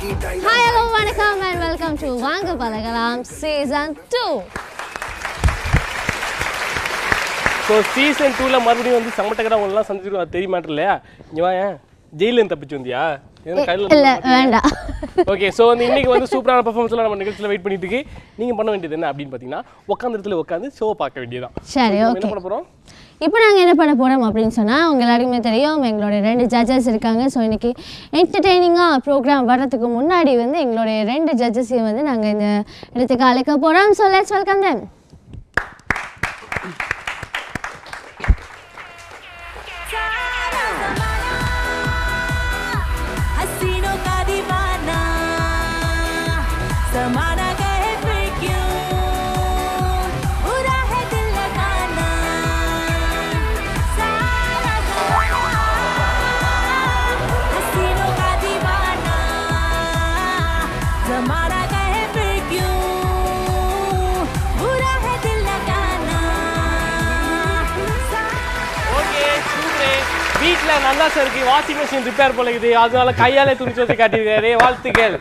Hi, hello, vanakkam and welcome to Vaanga Palagalam Season 2. So Season 2 ல மறுபடியும் வந்து சமட்டகரா ஒண்ணலாம் சந்திச்சிருக்கோம் அது தெரிய மாட்டல இல்லையா இங்க வா ஜெயில்ல இருந்து தப்பிச்சு வந்தியா இல்ல வேண்டாம் ஓகே சோ இன்னைக்கு வந்து சூப்பரான பெர்ஃபார்மன்ஸ்ல நம்ம நிகழ்ச்சில வெயிட் பண்ணிட்டு இருக்கு நீங்க பண்ண வேண்டியது என்ன அப்படினு பாத்தீங்கன்னா உட்கார்ந்த இடத்துல உட்கார்ந்து ஷோ பார்க்க வேண்டியதுதான் சரி ஓகே என்ன பண்ண போறோம் இப்போ நாங்கள் என்ன பண்ண போகிறோம் அப்படின்னு சொன்னால் உங்க எல்லாருக்குமே தெரியும் எங்களோட 2 ஜட்ஜஸ் இருக்காங்க ஸோ இன்றைக்கி என்டர்டெய்னிங்காக ப்ரோக்ராம் வர்றதுக்கு முன்னாடி வந்து எங்களுடைய 2 ஜட்ஜஸையும் வந்து நாங்கள் இந்த இடத்துக்கு அழைக்க போகிறோம் ஸோ லெட்ஸ் வெல்கம் தெம் வீட்ல நல்லா சருக்கு வாஷிங் மெஷின் ரிப்பேர் போலக்குது அதனால கையாலே துணி துவைச்சு காட்டிருக்காரு வாழ்த்துக்கள்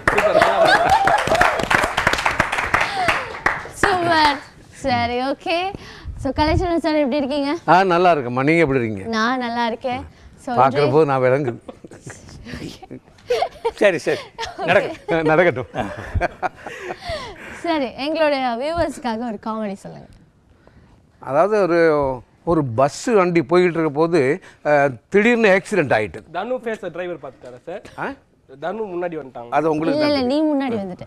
சூப்பர் சரி ஓகே ஸோ கலெக்ஷன் சார் எப்படி இருக்கீங்க நல்லா இருக்கேம்மா நீங்கள் எப்படி இருக்கீங்க நான் நல்லா இருக்கேன் ஸோ பார்க்குறப்போ நான் விளங்குது சரி சரி நடக்கட்டும் சரி எங்களுடைய வியூவர்ஸ்க்காக ஒரு காமெடி சொல்லுங்க அதாவது ஒரு பஸ் வண்டி போயிட்டு இருக்க போது திடீர்னு ஆக்சிடென்ட் ஆயிட்டு தனு ஃபேஸ் டிரைவர் பார்த்துட்டாரா சார் தனு முன்னாடி வந்துட்டாங்க அது உங்களுக்கு இல்ல நீ முன்னாடி வந்துட்ட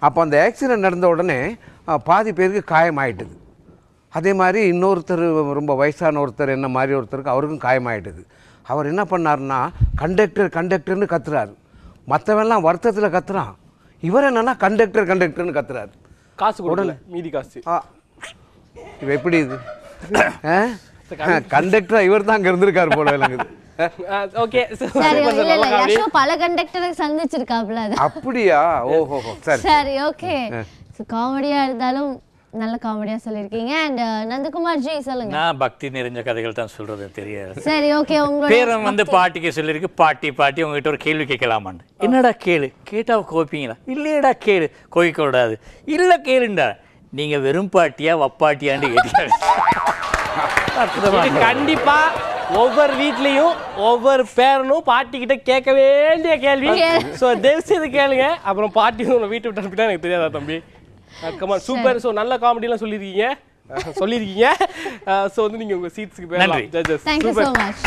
அப்போ அந்த ஆக்சிடென்ட் நடந்த உடனே பாதி பேருக்கு காயமாயிட்டுது அதே மாதிரி இன்னொருத்தர் ரொம்ப வயசான ஒருத்தர் என்ன மாதிரி ஒருத்தருக்கு அவருக்கும் காயமாயிட்டுது அவர் என்ன பண்ணாருன்னா கண்டக்டர்னு கத்துறாரு மற்றவெல்லாம் வருத்தத்தில் கத்துறான் இவர் என்னன்னா கண்டக்டர்னு கத்துறாரு காசு கொடுக்கல மீதி காசு இப்போ எப்படி இது கண்டக்டர் இவர் தான் அங்கே இருந்திருக்காரு போல விளங்குது ஓகே சரி இல்ல யஷோ பல கண்டக்டரை சந்திச்சிருக்காப்ல அது அப்படியா ஓஹோ சரி சரி ஓகே சோ காமெடியா இருந்தாலும் நல்ல காமெடியா சொல்லிருக்கீங்க and நந்தகுமார் ஜி சொல்லுங்க நான் பக்தி நிறைஞ்ச கதைகள் தான் சொல்றது தெரியாது சரி ஓகே உங்களோட பேரன் வந்து பாட்டிக்கு சொல்லிருக்கு பாட்டி உங்ககிட்ட ஒரு கேள்வி கேட்கலாமான்னு என்னடா கேளு கேட்டா கோபிங்களா இல்லையடா கேளு கோவிக்க கூடாது இல்ல கேளுண்டா நீங்க வெறும் பாட்டியா வப்பாட்டியான்னு கேட்டாங்க கண்டிப்பா ஒவ்வொரு வீட்லயும் ஒவ்வொரு பேரனும் பாட்டி கிட்ட கேட்க வேண்டிய கேள்வி சோ தயவு செய்து கேளுங்க அப்புறம் பாட்டி உங்களை வீட்டை விட்டு அனுப்பிட்டா எனக்கு தெரியாதா தம்பி கமான் சூப்பர் சோ நல்ல காமெடி எல்லாம் சொல்லிருக்கீங்க சோ வந்து நீங்க உங்க சீட்ஸ்க்கு போகலாம் judges Thank you so much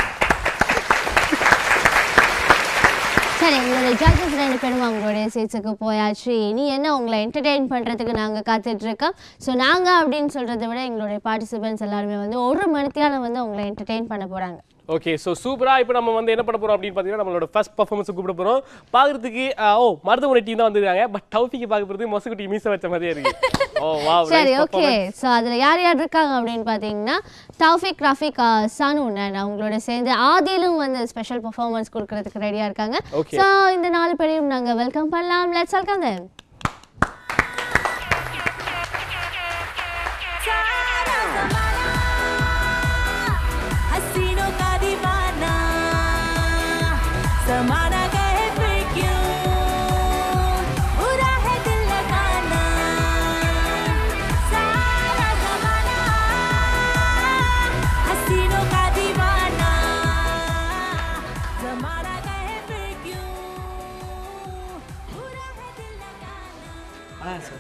சரி உங்களுடைய ஜட்ஜஸ் 2 பேரும் அவங்களுடைய சீட்ஸுக்கு போயாச்சு இனி என்ன உங்களை என்டர்டெயின் பண்ணுறதுக்கு நாங்கள் காத்துட்டு இருக்கோம் ஸோ நாங்கள் அப்படின்னு சொல்கிறத விட எங்களுடைய பார்ட்டிசிபென்ட்ஸ் எல்லாருமே வந்து 1 மணித்தியாலம் வந்து உங்களை என்டர்டெயின் பண்ண போகிறாங்க ஓகே ஸோ சூப்பராக இப்போ நம்ம வந்து என்ன பண்ண போகிறோம் அப்படின்னு பார்த்தீங்கன்னா நம்மளோட ஃபர்ஸ்ட் பர்ஃபார்மன்ஸ் கூப்பிட போகிறோம் பார்க்குறதுக்கு மருதமுனை டீம் தான் வந்துருக்காங்க பட் டவுஃபிக்கு பார்க்குறது மொசக்குட்டி மீசை வச்ச மாதிரியே இருக்கு ஓ வா சரி ஓகே ஸோ அதில் யார் இருக்காங்க அப்படின்னு பார்த்தீங்கன்னா தௌஃபிக் ரஃபிக் சனு அண்ட் அவங்களோட சேர்ந்து ஆதிலும் வந்து ஸ்பெஷல் பர்ஃபார்மன்ஸ் கொடுக்கறதுக்கு ரெடியாக இருக்காங்க ஸோ இந்த 4 பேரையும் நாங்கள் வெல்கம் பண்ணலாம் லெட்ஸ் வெல்கம் தெம்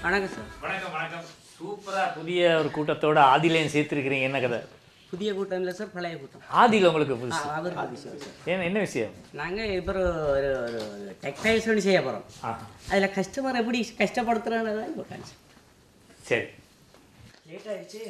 வணக்கம் சூப்பரா புதிய ஒரு கூட்டத்தோட ஆதிலையும் சேர்த்துருக்கிறீங்க என்ன கதை புதிய கூட்டம் இல்லை சார் பழைய கூட்டம் ஆதியில் உங்களுக்கு புதுசு என்ன விஷயம் நாங்கள் இப்போ ஒரு டெக்டைல்ஸ் ஒன்று செய்ய போகிறோம் அதில் கஸ்டமர் எப்படி கஷ்டப்படுத்துகிறான்னு தான் இப்போ கான்செப்ட் சரி லேட் ஆகிடுச்சு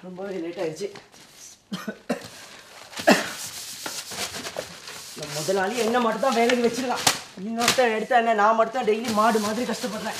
ரொம்பவே லேட் ஆகிடுச்சு முதலாளி என்ன மட்டும் தான் வேலைக்கு வச்சிருக்கான் இன்னொருத்தன் எடுத்தா என்ன நான் மட்டும் தான் டெய்லி மாடு மாதிரி கஷ்டப்படுறேன்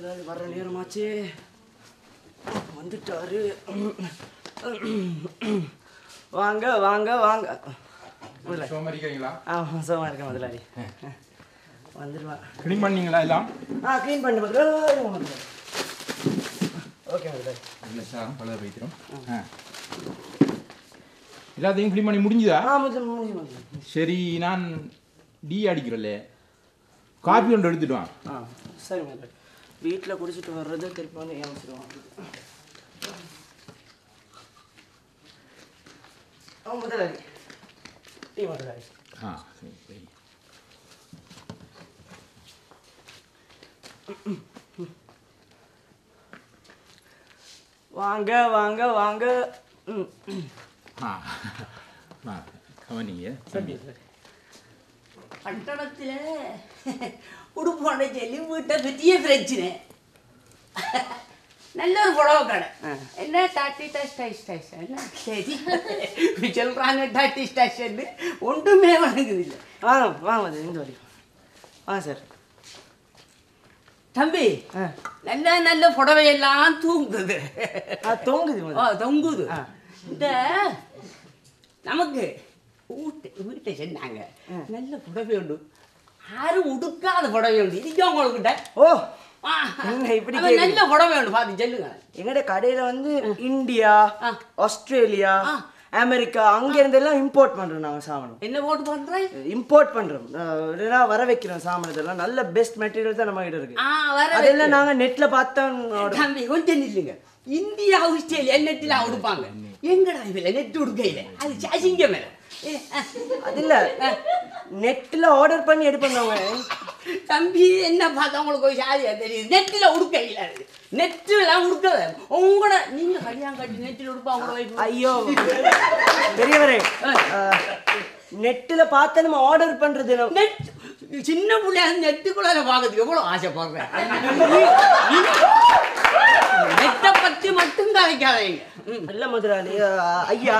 முதலாளி வர்ற நேரமாச்சு. வந்துட்டாரு. வாங்க வாங்க வாங்க. சோமரிக்கிறீங்களா? சோமா இருக்கேன் முதலாளி. வந்துடுவா. க்ளீன் பண்ணீங்களா எல்லாம்? க்ளீன் பண்ண முதலாளி. ஓகே முதலாளி. இல்லை சார் பல வைக்கிறோம். எல்லாத்தையும் க்ளீன் பண்ணி முடிஞ்சுதா? சரி, நான் டீ அடிக்கிறல்ல, காப்பி ஒன்று எடுத்துட்டு வாங்க. சரி முதலாளி. வீட்டில் குடிச்சிட்டு வர்றது திருப்பி வந்து ஏமாச்சிடுவான். முதலாளி டீ முதலாளி. சரி சரி. வாங்க வாங்க வாங்க. கவனிங்க. பட்டணத்தில் உடுப்பான சொல்லி வீட்டை பற்றிய பிரச்சனை. நல்ல ஒரு புடவை கடை. என்ன டாட்டி டச் என்ன சரி சொல்கிறாங்க டாட்டி டச் ஒன்றுமே வழங்குது இல்லை. வாங்க இந்த வழி சார். தம்பி நல்ல நல்ல புடவையெல்லாம் தூங்குது. தொங்குது. இந்த நமக்கு வீட்டை சொன்னாங்க நல்ல புடவை உண்டு, யாரும் உடுக்காத புடவை உண்டு. இதுக்கு உங்கள்கிட்ட இப்படி நல்ல புடவை உண்டு பார்த்து சொல்லுங்க. எங்கட கடையில வந்து இந்தியா, ஆஸ்திரேலியா, அமெரிக்கா அங்க இருந்து எல்லாம் இம்போர்ட் பண்றோம். நாங்க சாமான் என்ன போட்டு பண்றோம்? இம்போர்ட் பண்றோம். வர வைக்கிறோம் சாமான். இதெல்லாம் நல்ல பெஸ்ட் மெட்டீரியல் தான் நம்ம கிட்ட இருக்கு. அதெல்லாம் நாங்க நெட்ல பார்த்தோம். தம்பி கொஞ்சம் நில்லுங்க. இந்தியா ஆஸ்திரேலியா நெட்டில் உடுப்பாங்க. எங்கடா இதுல நெட் உடுக்கையில அது சாசிங்க மேல அது இல்ல, நெட்ல ஆர்டர் பண்ணி எடுப்பாங்க. தம்பி என்ன பார்த்தா உங்களுக்கு ஒரு சாதியா தெரியுது? நெட்டில் உடுக்கையில நெட்டுலாம் உடுக்கல உங்களோட நீங்க கல்யாணம் கட்டி நெட்டில் உடுப்பாங்க. ஐயோ பெரியவரே, நெட்டில் பார்த்து நம்ம ஆர்டர் பண்றது. நெட் சின்ன பிள்ளையா நெட்டுக்குள்ள பார்க்கறதுக்கு எவ்வளவு ஆசைப்படுறேன். நெட்டை பத்தி மட்டும் கலைக்காதீங்க. நல்ல முதலாளி ஐயா,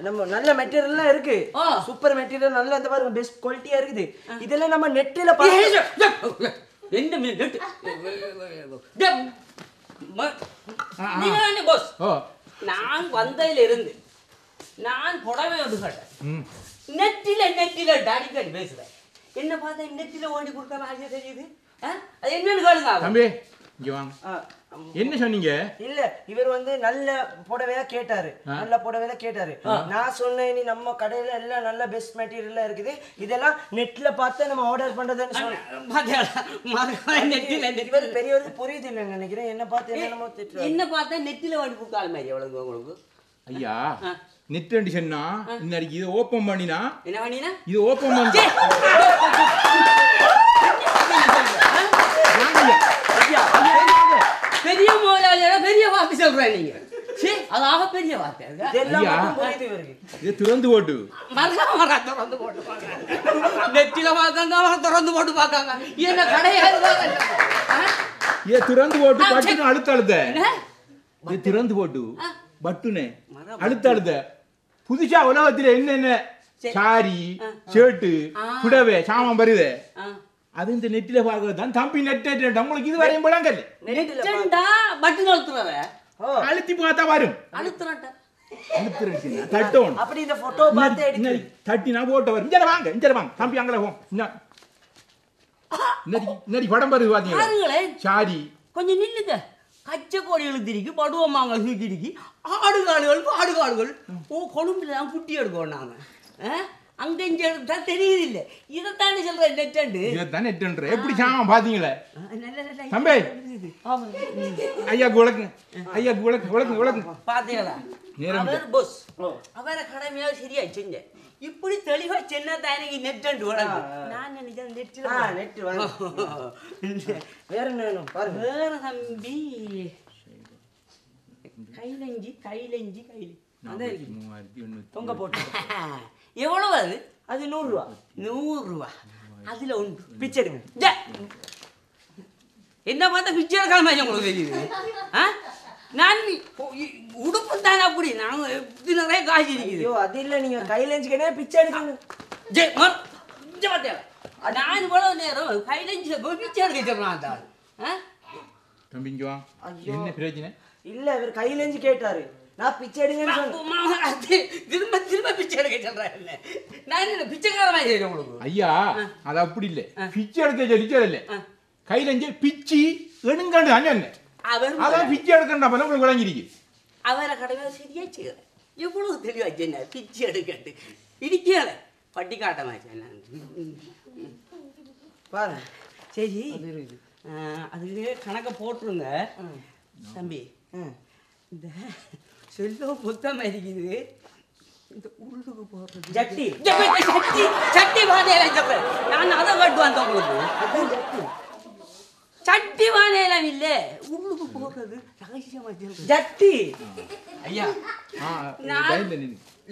நம்ம நல்ல மெட்டீரியல்லாம் இருக்கு. சூப்பர் மெட்டீரியல், நல்ல இந்த பாருங்க பெஸ்ட் குவாலிட்டியா இருக்குது. இதெல்லாம் நம்ம நெட்டில என்ன நெட் நீங்க பாஸ். நான் வந்ததுல இருந்து நான் புடவை எடுக்கட்டேன். நெட்டில அடிக்கடி பேசுறேன். என்ன பார்த்தா நெட்டில ஓடி கொடுத்தா ஆசை தெரியுது. அது என்னன்னு கேளுங்க தம்பி. இங்க வாங்க. என்ன சொன்னீங்க? இல்ல, இவர் வந்து நல்ல புடவையா கேட்டாரு. நல்ல புடவையா கேட்டாரு. நான் சொன்னேன், நீ நம்ம கடையில எல்லாம் நல்ல பெஸ்ட் மெட்டீரியல் இருக்குது, இதெல்லாம் நெட்ல பார்த்து நம்ம ஆர்டர் பண்றதுன்னு சொன்னேன். இவர் பெரியவருக்கு புரியுது இல்லைன்னு நினைக்கிறேன். என்ன பார்த்து என்ன பார்த்தா நெட்டில ஓடி கொடுத்தாள் மாதிரி எவ்வளவு உங்களுக்கு. ஐயா நெட் சொன்னா இன்னைக்கு இதை ஓப்பன் பண்ணினா என்ன பண்ணினா இது ஓப்பன் பண்ணி பெரிய முதலாளியோட பெரிய வார்த்தை சொல்றேன் நீங்க. அதாக பெரிய வார்த்தை. இது திறந்து போட்டு திறந்து போட்டு பாக்காங்க. நெத்தில பார்க்காங்க, திறந்து போட்டு பார்க்காங்க. என்ன கடையாது இதை திறந்து போட்டு பட்டுன்னு அழுத்த இது திறந்து போட்டு பட்டுனே அழுத்த புதுசா உலகத்துல என்னென்ன சாரி ஷர்ட்டு புடவை சாமான் வருது அது இந்த நெட்டில பார்க்கறது தான். தம்பி நெட் உங்களுக்கு இது வரையும் போலாங்கல்ல பட்டு அழுத்துறத அழுத்தி பார்த்தா வரும். தட்டோம் அப்படி இந்த போட்டோ பார்த்து எடுத்து தட்டி நான் போட்டோ வரும். இங்க வாங்க தம்பி அங்கல போ. இன்னடி படம் வருது பாத்தீங்களா? சாரி கொஞ்சம் நில்லுங்க. கச்சை கோடி எழுதிருக்கு, படுவமாங்க தூக்கிருக்கு, ஆடுகாடுகள் கொழும்புல தான் குட்டி எடுக்கணும் நாங்க. அங்க இங்க எடுத்தா தெரியுது இல்ல. இதைத்தானே சொல்றேன் நெட்டண்டு. இதைத்தான் நெட்டுன்ற. எப்படி சாமான் பாத்தீங்களா தம்பி? ஐயாக்கு விளக்கு பாத்தீங்களா? அவர் பாஸ் அவரை கடமையா சரியா செஞ்ச. இப்படி தெளிவா சென்ன தானே நெட்டண்டு வளர்ந்து. நான் நினைச்சேன் நெட் வேற என்ன பாருங்க. வேற தம்பி கைலஞ்சி தொங்க போட்டு எவ்வளவு அது? அது 100 ரூபா. 100 ரூபா. அதுல ஒன்று பிச்சை எடுங்க. என்ன பார்த்தா பிச்சை எடுக்காம உங்களுக்கு தெரியுது? நான் உடுப்பு தானே அப்படி நாங்கள் நிறைய காசு இருக்குது. ஐயோ அது இல்லை, நீங்க கைலஞ்சிக்கனே பிச்சை எடுக்கணும். நான் இவ்வளவு நேரம் கைலஞ்சி பிச்சை எடுக்க சொல்றான். தம்பிங்க வா என்ன பிரச்சனை இல்ல இவர் கையிலேஞ்சு கேட்டாரு நான் பிச்சை எடுங்கன்னு சொன்னேன் திரும்ப திரும்ப பிச்சை எடுக்க சொல்றேன் நான் என்ன பிச்சைக்காரமா செய்யறேன் உங்களுக்கு ஐயா அது அப்படி இல்லை பிச்சை எடுக்க சொல்லிச்சதில்லை கையிலேஞ்சு பிச்சு எடுங்காண்டு அண்ணன் அதான் பிச்சை எடுக்கண்டா போல உங்களுக்கு விளங்கிருக்கு அவரை கடமை சரியா செய்யறேன் எவ்வளவு தெளிவா என்ன பிச்சை எடுக்கட்டு இடிக்கல பட்டி காட்டமாச்சு பாரு சரி அதுக்கு கணக்கை போட்டுருங்க தம்பி இந்த செல்வம் புத்தம் இருக்குது இந்த உள்ளுக்கு போடுறது சட்டி சட்டி சட்டி வாதையில சொல்றேன் நான் அதை கட்டு வந்தேன் உங்களுக்கு சட்டி வாதையெல்லாம் இல்ல உள்ளுக்கு போடுறது ரகசியமா ஜட்டி ஐயா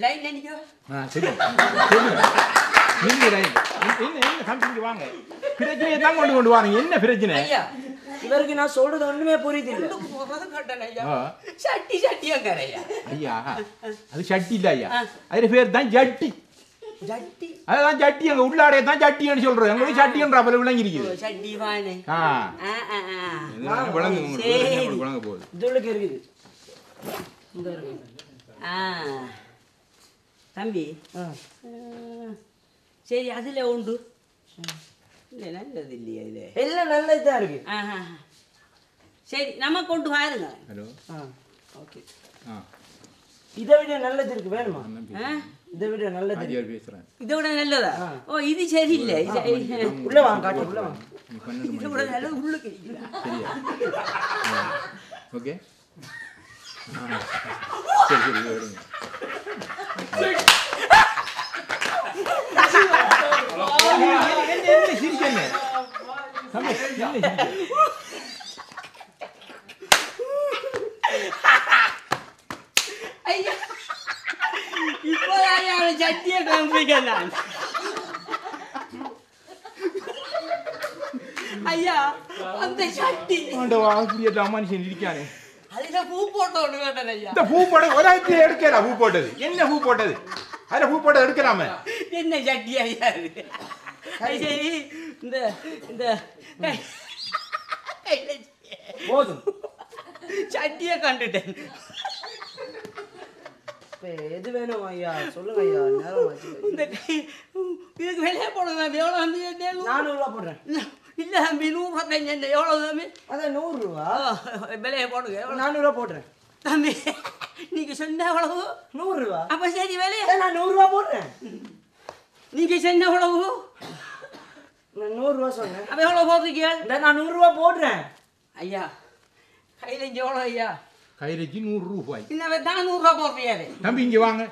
லைன் நினைக்க சரி நீங்க லைன் என்ன கம்பெனிக்கு வாங்க பிரச்சனையை தான் கொண்டு வாங்க என்ன பிரச்சனை ஐயா இவருக்கு நான் சொல்றது ஒண்ணுமே புரியுது இல்ல சட்டி சட்டியா ஐயா அது சட்டி இல்ல ஐயா அது பேர் தான் ஜட்டி ஜட்டி அதான் ஜட்டி அங்க உள்ளாடைய தான் ஜட்டின்னு சொல்றோம் எங்களுக்கு சட்டின்ற அப்பல விளங்கி இருக்குது சட்டி வானே விளங்க போகுது இதுளுக்கு இருக்குது இந்த இருக்கு தம்பி சரி அதுல உண்டு இல்லை நல்லது இல்லையா இது எல்லாம் நல்லதுதான் இருக்கு சரி நம்ம கொண்டு பாருங்க ஹலோ ஓகே இதை விட நல்லது இருக்கு வேணுமா இதை விட நல்லது பேசுறேன் இதை விட நல்லதா ஓ இது சரியில்லை உள்ள வாங்க காட்டு உள்ள வாங்க இதை விட நல்லது உள்ள கிடைக்குதா சரியா ஓகே சரி சரி வருங்க என்ன சிரிக்கண்ணே ஐயா இப்போதான் சட்டியை காமிக்கிறேன் ஐயா அந்த சட்டி மனுஷன் இருக்கானே அதுல பூ போட்டோன்னு கேட்டேன் ஐயா இந்த பூ போட ஒரு எடுக்கலாம் பூ போட்டது என்ன பூ போட்டது அதுல பூ போட்டது எடுக்கலாமே என்ன சட்டி ஐயா சரி இந்த இந்த போதும் சட்டியை கண்டுட்டேன் எது வேணும் ஐயா சொல்லுங்க ஐயா நேரம் ஆச்சு இந்த கை இதுக்கு வெளியே போடுங்க எவ்வளோ தம்பி 400 ரூபா போடுறேன் இல்லை தம்பி 125 எவ்வளோ தம்பி அதான் 100 ரூபா விலையை போடுங்க 400 ரூபா போடுறேன் தம்பி நீங்க சொன்ன எவ்வளவு 100 ரூபா அப்ப சரி விலையை நான் 100 ரூபா போடுறேன் நீங்க சொன்ன எவ்வளவு நான் 100 ரூபா சொன்னேன் அப்ப எவ்வளவு போடுறீங்க நான் 100 ரூபா போடுறேன் ஐயா கையில எவ்வளோ ஐயா கையிலக்கு 100 ரூபாய் இன்னும் 400 ரூபா போடுறியாரு தம்பி இங்க வாங்க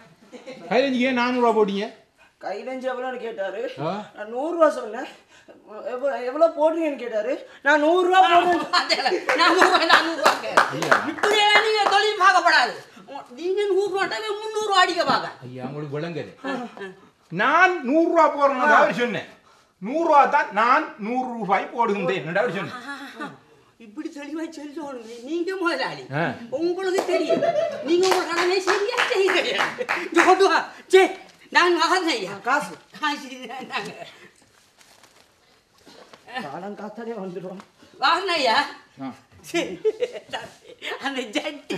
கையிலக்கு ஏன் 400 ரூபா போட்டீங்க கையிலஞ்சு எவ்வளோன்னு கேட்டாரு நான் 100 ரூபா சொன்னேன் எவ்வளோ போடுறீங்கன்னு கேட்டாரு நான் 100 ரூபா போடுறேன் 400 ரூபா இப்படியெல்லாம் நீங்க தொழில் பார்க்கப்படாது நீங்க 100 ரூபா 300 ரூபா அடிக்க பார்க்க ஐயா உங்களுக்கு விளங்குது நான் 100 ரூபா போடுறேன் அவர் சொன்னேன் 100 ரூபா தான் நான் 100 ரூபாய் போடுகின்றேன் அவர் சொன்னேன் இப்படி தெளிவா சொல்லணும் நீங்க முதலாளி உங்களுக்கு தெரியும் நீங்க உங்க கடனை சரியா செய்ய கொண்டு வா சே நான் வாங்க ஐயா காசு நாங்க காலம் காத்தாலே வந்துடும் வாங்க ஐயா அந்த ஜட்டி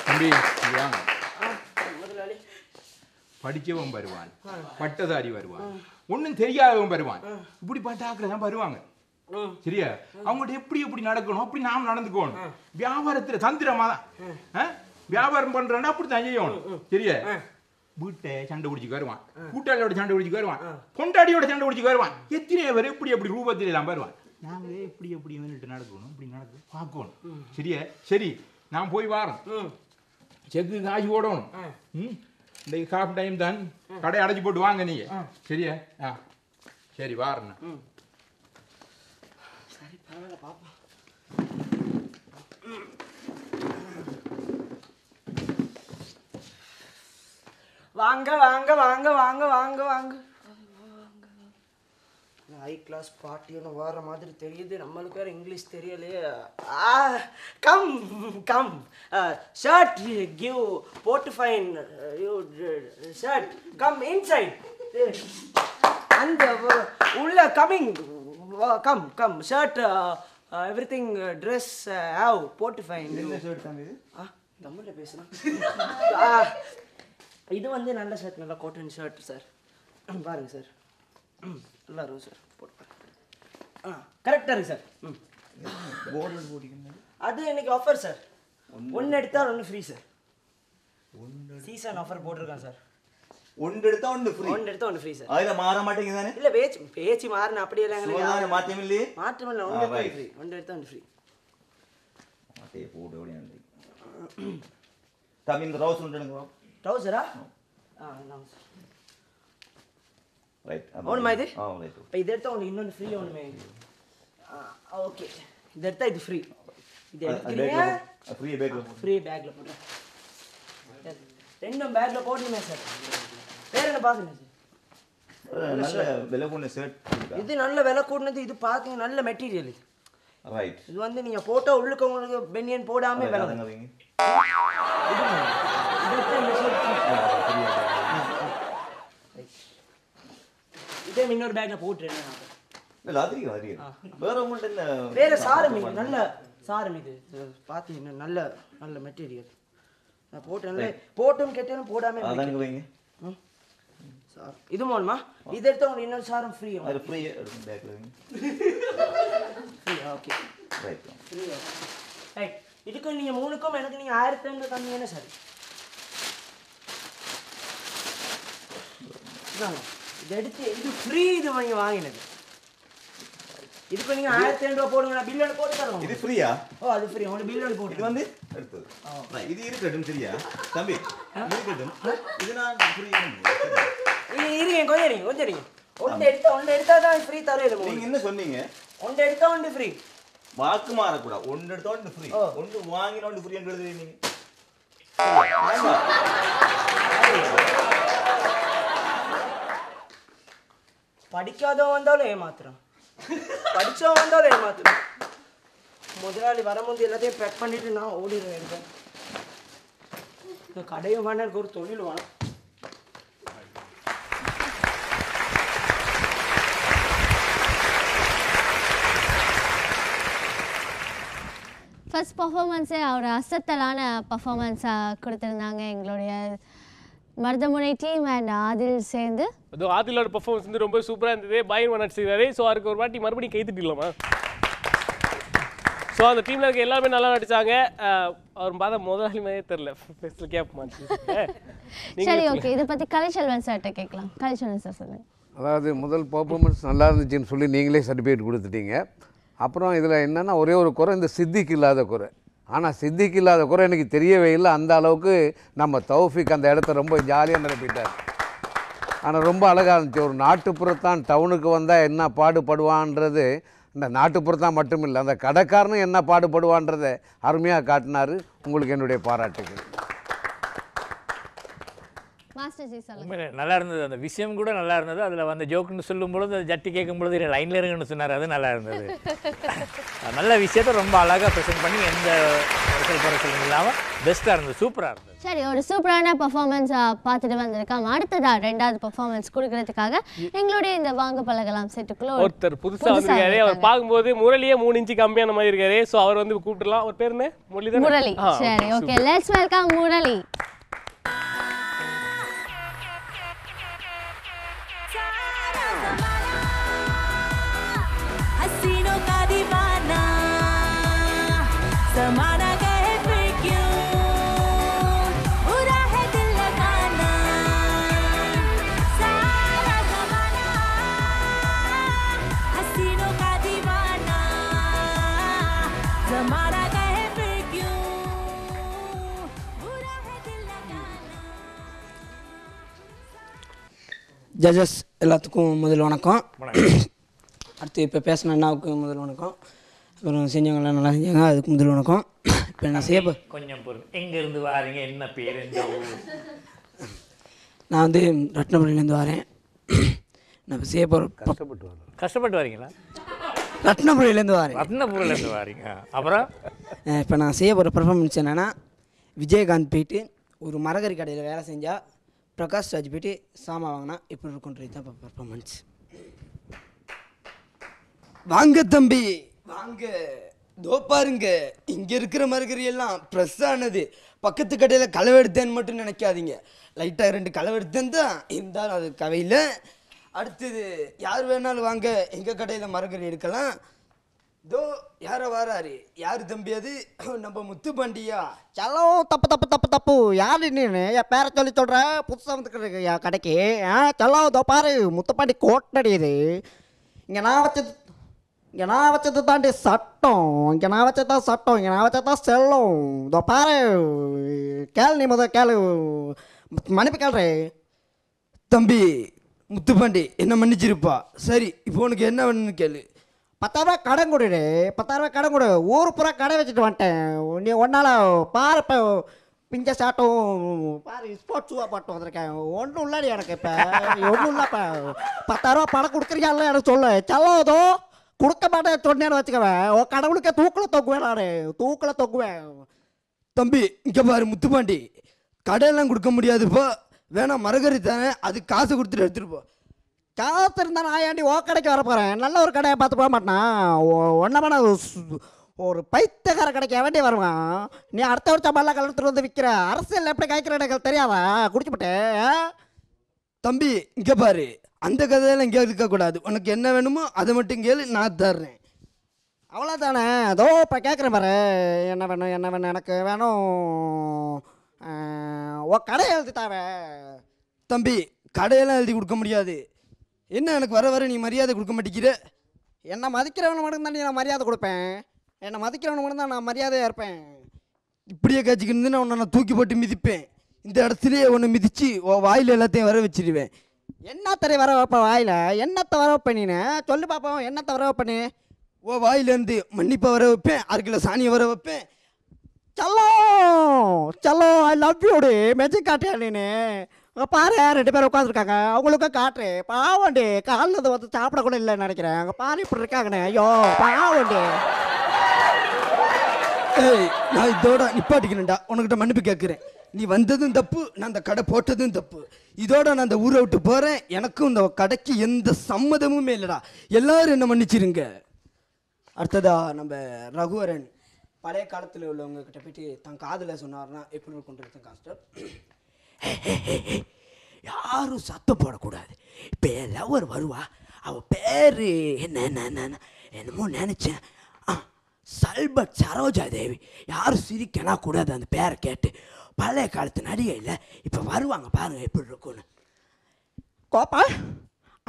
தம்பி வாங்க படிச்சவன் வருவான் பட்டதாரி வருவான் ஒன்றும் தெரியாதவன் வருவான் இப்படி பட்டாக்கள் தான் வருவாங்க சரியா அவங்கள்ட்ட எப்படி எப்படி நடக்கணும் அப்படி நாம் நடந்துக்கணும் வியாபாரத்துல தந்திரமா தான் வியாபாரம் பண்றேன்னா அப்படி தான் செய்யணும் சரியா வீட்டை சண்டை பிடிச்சி வருவான் கூட்டாளியோட சண்டை பிடிச்சி வருவான் பொண்டாடியோட சண்டை பிடிச்சி வருவான் எத்தனை பேர் எப்படி எப்படி ரூபத்தில் எல்லாம் வருவான் நாங்களே எப்படி எப்படி நடக்கணும் இப்படி நடக்க பார்க்கணும் சரியா சரி நான் போய் வாரேன் செக்கு காசு போடணும் இந்த காஃப் டைம் தான் கடை அடைச்சி போட்டு வாங்க நீங்க சரியா சரி வாரண்ணா சரி பரவாயில்ல பாப்பா வாங்க வாங்க வாங்க வாங்க வாங்க வாங்க ஹை கிளாஸ் பார்ட்டின்னு வர மாதிரி தெரியுது நம்மளுக்கு வேற இங்கிலீஷ் தெரியலையே கம் கம் ஷர்ட் கிவ் போட்டு fine you shirt come inside அந்த உள்ள coming come shirt everything dress how போட்டு ஃபைன் என்ன ஷர்ட் தான் இது தமிழ்ல பேசுறேன் இது வந்து நல்ல ஷர்ட் நல்ல காட்டன் ஷர்ட் சார் பாருங்க சார் நல்லா இருக்கும் சார் போட்டு கரெக்டாக இருக்கு சார் போர்டில் போட்டிக்கணும் அது இன்னைக்கு ஆஃபர் சார் ஒன்று எடுத்தால் ஒன்று ஃப்ரீ சார் சீசன் ஆஃபர் போட்டிருக்கான் சார் ஒன்று எடுத்தா ஒன்று ஃப்ரீ ஒன்று எடுத்தால் ஒன்று ஃப்ரீ சார் அதில் மாற மாட்டேங்குது தானே இல்லை பேச்சு மாறின அப்படியே இல்லைங்க மாற்றம் இல்லையே மாற்றம் இல்லை ஒன்று எடுத்தால் ஃப்ரீ ஒன்று எடுத்தால் ஒன்று ஃப்ரீ மாட்டையை போட்டு அப்படியே தம்பி இந்த ரோஸ் ஒன்று ட்ரௌசரா ரைட் ஒன்றுமா இது ரைட் இப்போ இது எடுத்தால் உங்களுக்கு இன்னொன்று ஃப்ரீ ஒன்றுமே ஓகே இது எடுத்தால் இது ஃப்ரீ இது எடுக்கிறீங்க ஃப்ரீ பேக்கில் போடுறேன் ரெண்டும் பேக்கில் போடணுமே சார் வேறு என்ன பார்க்கணும் சார் நல்ல விலை போன ஷர்ட் இது நல்ல விலை கூடினது இது பார்த்தீங்க நல்ல மெட்டீரியல் இது ரைட் இது வந்து நீங்கள் போட்டால் உள்ளுக்கு உங்களுக்கு பெனியன் போடாமல் விலை இதே இன்னொரு பேக்கில் போட்டுருங்க வேற சாரம் இது நல்ல சாரம் இது பார்த்தீங்கன்னா நல்ல நல்ல மெட்டீரியல் நான் போட்டேன் போட்டும் கேட்டாலும் போடாமல் இது மூலமா இது எடுத்தா உங்களுக்கு இன்னொரு சாரம் ஃப்ரீ ஓகே ரைட் இதுக்கும் நீங்கள் மூணுக்கும் எனக்கு நீங்கள் 1500 கம்மியான சார் இது எடுத்து இது ஃப்ரீ இது வாங்கி வாங்கினது இதுக்கு நீங்க 1500 போடுங்க நான் பில் போட்டு தரேன் இது ஃப்ரீயா அது ஃப்ரீ உங்களுக்கு பில் போட்டு இது வந்து எடுத்து இது இருக்கட்டும் சரியா தம்பி இருக்கட்டும் இது நான் ஃப்ரீ இருங்க கொஞ்சம் இருங்க ஒன்று எடுத்தா தான் ஃப்ரீ தரேன் நீங்க என்ன சொன்னீங்க ஒன்று எடுத்தா ஒன்று ஃப்ரீ வாக்கு மாறக்கூடாது ஒன்று எடுத்தா ஒன்று ஃப்ரீ ஒன்று வாங்கினா ஒன்று ஃப்ரீ என்று எழுதுறீங்க படிக்காதவன் வந்தாலும் ஏமாத்துறான் படிச்சவன் வந்தாலும் ஏமாத்துறான் முதலாளி வரும்போது எல்லாத்தையும் பேக் பண்ணிட்டு நான் ஓடிடுவேன் இருக்கேன் கடையும் வேணா எனக்கு ஒரு தொழில் வேணும் ஃபர்ஸ்ட் பர்ஃபார்மன்ஸே அவர் அசத்தலான பர்ஃபார்மன்ஸாக கொடுத்துருந்தாங்க எங்களுடைய மருதமுனை டீம் அண்ட் ஆதில் சேர்ந்து. அது ஆதிலோட பர்ஃபார்மன்ஸ் வந்து ரொம்ப சூப்பராக இருந்தது, பயங்கரமாக நடிச்சிருக்காரு. ஸோ அதுக்கு ஒரு வாட்டி மறுபடியும் கை தட்டிடலாமா? ஸோ அந்த டீமில் இருக்க எல்லாருமே நல்லா நடிச்சாங்க. அவர் பார்த்தா முதலாளி மாதிரியே தெரில, ஃபேஸில் கேட்ப சரி ஓகே, இதை பற்றி கலைச்செல்வன் சார்கிட்ட கேட்கலாம். கலைச்செல்வன் சார் சொல்லுங்கள். அதாவது முதல் பர்ஃபார்மன்ஸ் நல்லா இருந்துச்சுன்னு சொல்லி நீங்களே சர்டிஃபிகேட் கொடுத்துட்டீங்க. அப்புறம் இதில் என்னென்னா ஒரே ஒரு குறை, இந்த சித்திக்கு இல்லாத குறை. ஆனால் சித்திக்கு இல்லாத குறை எனக்கு தெரியவே இல்லை. அந்த அளவுக்கு நம்ம தௌஃபிக் அந்த இடத்த ரொம்ப ஜாலியாக நிரப்பிட்டார். ஆனால் ரொம்ப அழகாக இருந்துச்சு. ஒரு நாட்டுப்புறத்தான் டவுனுக்கு வந்தால் என்ன பாடுபடுவான்றது இந்த நாட்டுப்புறத்தான் மட்டும் இல்லை, அந்த கடைக்காரனும் என்ன பாடுபடுவான்றதை அருமையாக காட்டினார். உங்களுக்கு என்னுடைய பாராட்டுகள். நல்லா இருந்தது, அந்த விஷயம் கூட நல்லா இருந்தது. அதில் வந்து ஜோக்குன்னு சொல்லும் பொழுது ஜட்டி கேட்கும் பொழுது லைனில் இருங்கன்னு சொன்னார், அது நல்லா இருந்தது. நல்ல விஷயத்த ரொம்ப அழகாக ப்ரெசென்ட் பண்ணி எந்த குறைச்சலும் இல்லாமல் பெஸ்ட்டாக இருந்தது, சூப்பராக இருந்தது. சரி, ஒரு சூப்பரான பர்ஃபார்மன்ஸ் பார்த்துட்டு வந்திருக்காங்க. அடுத்ததாக ரெண்டாவது பர்ஃபார்மன்ஸ் கொடுக்கறதுக்காக எங்களுடைய இந்த வாங்க பழகலாம் செட்டுக்குள்ள ஒருத்தர் புதுசாக வந்திருக்காரு. அவர் பார்க்கும்போது முரளியே 3 இன்ச்சு கம்மியான மாதிரி இருக்காரு. ஸோ அவர் வந்து கூப்பிட்டுலாம். அவர் பேர் என்ன? முரளி. சரி ஓகே, லெட்ஸ் வெல்கம் முரளி. समाना गए फिर क्यों बुरा है दिल लगाना सारा ज़माना हसीनों का दीवाना समाना गए फिर क्यों बुरा है दिल लगाना. ஜட்ஜஸ் எல்லாத்துக்கும் முதல் வணக்கம். அடுத்து இப்போ பேசின அண்ணாவுக்கு முதல் வணக்கம். அப்புறம் செஞ்சவங்களாம் நல்லா செஞ்சாங்க, அதுக்கு முதல் வணக்கம். இப்போ நான் செய்ய கொஞ்சம் பொருள், எங்கேருந்து வாரீங்க, என்ன பேர், எந்த ஊர்? நான் வந்து ரத்னபுரியிலேருந்து வரேன். நான் இப்போ செய்ய போகிற கஷ்டப்பட்டு வரீங்களா? ரத்னபுரியிலேருந்து வரேன். ரத்னபுரியிலேருந்து வரீங்க. அப்புறம் இப்போ நான் செய்ய போகிற பர்ஃபார்மன்ஸ் என்னென்னா, விஜயகாந்த் போயிட்டு ஒரு மரகரி கடையில் வேலை செஞ்சால் பிரகாஷ் ராஜ் போயிட்டு சாமா வாங்கினா எப்படி இருக்குன்றது தான் இப்போ பர்ஃபார்மன்ஸ். வாங்க தம்பி வாங்க. தோ பாருங்க, இங்க இருக்கிற மரகரி எல்லாம் ஃப்ரெஷ் ஆனது. பக்கத்து கடையில் களவெடுத்தேன்னு மட்டும் நினைக்காதீங்க. லைட்டாக 2 களவெடுத்தேன் தான் இருந்தாலும் அது கவையில். அடுத்தது யார் வேணாலும் வாங்க, எங்கள் கடையில் மரகரி எடுக்கலாம். தோ யாரை வாராரு? யார் தம்பி அது? நம்ம முத்து பாண்டியா. சலோ தப்பு தப்பு தப்பு தப்பு. யாரு நீ? என் பேரை சொல்லி சொல்கிற? புதுசாக வந்துக்கிட்டு என் கடைக்கு. சலோ இதோ பாரு, முத்துப்பாண்டி கோட்டடி இது. இங்கே நான் வச்சது தாண்டி சட்டம். இங்கே நான் வச்சதான் சட்டம், இங்கே நான் வச்சதான் செல்லும். இதோ பாரு, கேளு நீ கேளு, மன்னிப்பு கேள்றே. தம்பி முத்துப்பாண்டி என்ன மன்னிச்சிருப்பா. சரி, இப்போ உனக்கு என்ன வேணும்னு கேளு. 10,000 கடன் கொடுடு, 10,000 கடன் கொடு. ஊர் பூரா கடை வச்சுட்டு வந்துட்டேன். நீ ஒன்றால் பாரு, இப்போ பிஞ்ச சாட்டும் பாரு, ஸ்போர்ட்ஸ் ஷூவாக போட்டு வந்திருக்கேன். ஒன்றும் இல்லடி எனக்கு. இப்போ ஒன்றும் இல்லைப்பா. 10,000 பணம் கொடுக்குறீங்களா எனக்கு சொல்லு. செல்லதோ கொடுக்க மாட்டேன் சொன்னேன்னு வச்சுக்கவேன். உன் கடவுளுக்கே தூக்கில் தொங்குவேன், நான் தூக்கில் தொங்குவேன். தம்பி இங்கே பாரு முத்துப்பாண்டி, கடையெல்லாம் கொடுக்க முடியாதுப்பா. வேணா மரகரி தானே, அது காசு கொடுத்துட்டு எடுத்துகிட்டு போ. காசு இருந்தால் நான் ஏன்டி ஓ கடைக்கு வர போகிறேன்? நல்ல ஒரு கடையை பார்த்து போக மாட்டேன். ஒன்றா ஒரு பைத்தியக்கார கடைக்கு வேண்டிய வருவான். நீ அடுத்த வருஷம் மல்ல கலத்துட்டு வந்து விற்கிற. அரசியல் எப்படி காய்க்கிற எனக்கு தெரியாதா? குடிச்சுப்பட்டேன். தம்பி இங்கே பாரு, அந்த கதையெல்லாம் இங்கே இருக்கக்கூடாது. உனக்கு என்ன வேணுமோ அதை மட்டும் கேளு, நான் தர்றேன். அவ்வளோதானே? அதோ இப்போ கேட்குறேன் பாரு, என்ன வேணும் என்ன வேணும்? எனக்கு வேணும் ஓ கடையை எழுதிட்டாவே. தம்பி கடையெல்லாம் எழுதி கொடுக்க முடியாது. என்ன எனக்கு வர வர நீ மரியாதை கொடுக்க மாட்டேங்கிற? என்னை மதிக்கிறவனு மட்டும்தான் நான் மரியாதை கொடுப்பேன். என்னை மதிக்கிறவனு மட்டும்தான் நான் மரியாதையாக இருப்பேன். இப்படியே காய்ச்சிக்கிட்டு நான் உன்னை தூக்கி போட்டு மிதிப்பேன். இந்த இடத்துலையே உன்னை மிதித்து வாயில் எல்லாத்தையும் வர வச்சிருவேன். என்னத்தரை வர வைப்பேன் வாயில்? என்னத்தை வர வைப்பேன் நீ? சொல்லு பார்ப்போம், என்னத்தை வர வைப்பேன் நீ? வாயிலேருந்து மன்னிப்பை வர வைப்பேன், 1/2 கிலோ சாணியை வர வைப்பேன். சல்லோ சல்லோ, ஐ லவ் யூடி. மெஜிக் காட்டியா நீ? பாரு, 2 பேர் உட்காந்துருக்காங்க, அவங்களுக்கும் காட்டு. பாவண்டி, காலில் வந்து சாப்பிட கூட இல்லைன்னு நினைக்கிறேன். அங்கே பாரு இப்படி இருக்காங்கண்ணே. ஐயோ பாவண்டி. ஏய், நான் இதோட நிப்பாட்டிக்கிறேன்டா. உனக்கிட்ட மன்னிப்பு கேட்குறேன். நீ வந்ததும் தப்பு, நான் அந்த கடை போட்டதும் தப்பு. இதோட நான் அந்த ஊரை விட்டு போகிறேன். எனக்கும் இந்த கடைக்கு எந்த சம்மதமுமே இல்லைடா. எல்லாரும் என்ன மன்னிச்சிருங்க. அடுத்ததா நம்ம ரகுவரன் பழைய காலத்தில் உள்ளவங்க கிட்ட போயிட்டு தன் காதில் சொன்னார்னா எப்படி கொண்டு காஸ்டர். யாரும் சத்தம் போடக்கூடாது. இப்போ என் லவர் வருவா, அவள் பேர் என்னமோ நினச்சேன், சல்பட் சரோஜா தேவி. யாரும் சிரிக்கனா கூடாது அந்த பேரை கேட்டு. பழைய காலத்து நடிகை இல்லை, இப்போ வருவாங்க பாருங்க எப்படி இருக்கும்னு. கோபால்,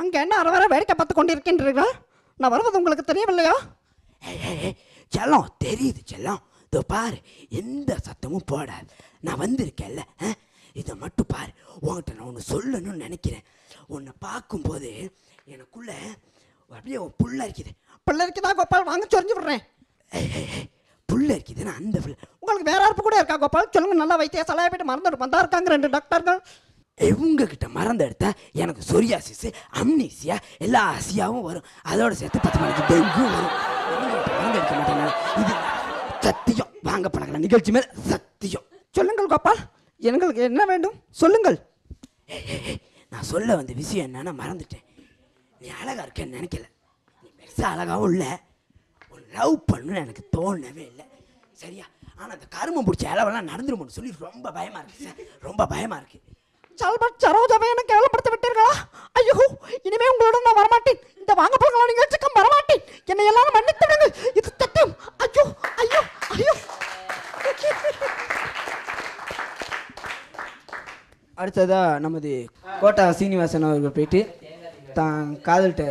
அங்கே என்ன அரை வர வேடிக்கை பார்த்து கொண்டு இருக்கின்றீர்களா? நான் வருவது உங்களுக்கு தெரியவில்லையா? செல்லம் தெரியுது செல்லம். இதோ பாரு, எந்த சத்தமும் போடாது. நான் வந்திருக்கேன்ல, இதை மட்டும் பாரு. உங்கள்கிட்ட நான் ஒன்று சொல்லணும்னு நினைக்கிறேன். உன்னை பார்க்கும்போது எனக்குள்ள அப்படியே புள்ள இருக்குது. புள்ள இருக்குதா கோபால்? வாங்க சொரிஞ்சு விடுறேன். புள்ள இருக்குதுன்னா அந்த புள்ள. உங்களுக்கு வேற யாருப்பு கூட இருக்கா கோபால்? சொல்லுங்க. நல்லா வைத்தியசாலையை போய்ட்டு மறந்துட்டு வந்தா இருக்காங்க 2 டாக்டர்கள். இவங்ககிட்ட மறந்து எடுத்தா எனக்கு சொரியாசிஸ், அம்னீசியா, எல்லா ஆசியாவும் வரும். அதோட சேர்த்து 10 மணிக்கு டெங்கு வரும். மறந்து எடுக்க மாட்டேங்க. இது சத்தியம். வாங்க பழகலாம் நிகழ்ச்சி மேலே சத்தியம். சொல்லுங்கள் கோபால், எங்களுக்கு என்ன வேண்டும் சொல்லுங்கள். நான் சொல்ல வந்த விஷயம் என்னன்னா மறந்துட்டேன். நீ அழகா இருக்கேன்னு நினைக்கல. நீ பெருசாக அழகாவும் இல்லை. உன் லவ் பண்ணணும்னு எனக்கு தோணவே இல்லை. சரியா? ஆனால் அந்த கருமம் பிடிச்ச அளவெல்லாம் நடந்துருமோன்னு சொல்லி ரொம்ப பயமாக இருக்குது சார். ரொம்ப பயமாக இருக்குது. சல்பட் சரோஜாவை எனக்கு கேவலப்படுத்த விட்டீர்களா? ஐயோ, இனிமே உங்களோட நான் வரமாட்டேன். இந்த வாங்க போகலாம் நிகழ்ச்சிக்கும் வரமாட்டேன். என்னை எல்லாரும் மன்னித்து விடுங்கள். இது சத்தியம். ஐயோ ஐயோ ஐயோ. அடுத்ததா நமது கோட்டா சீனிவாசன் அவர்கள் போயிட்டு தான் காதல்கிட்ட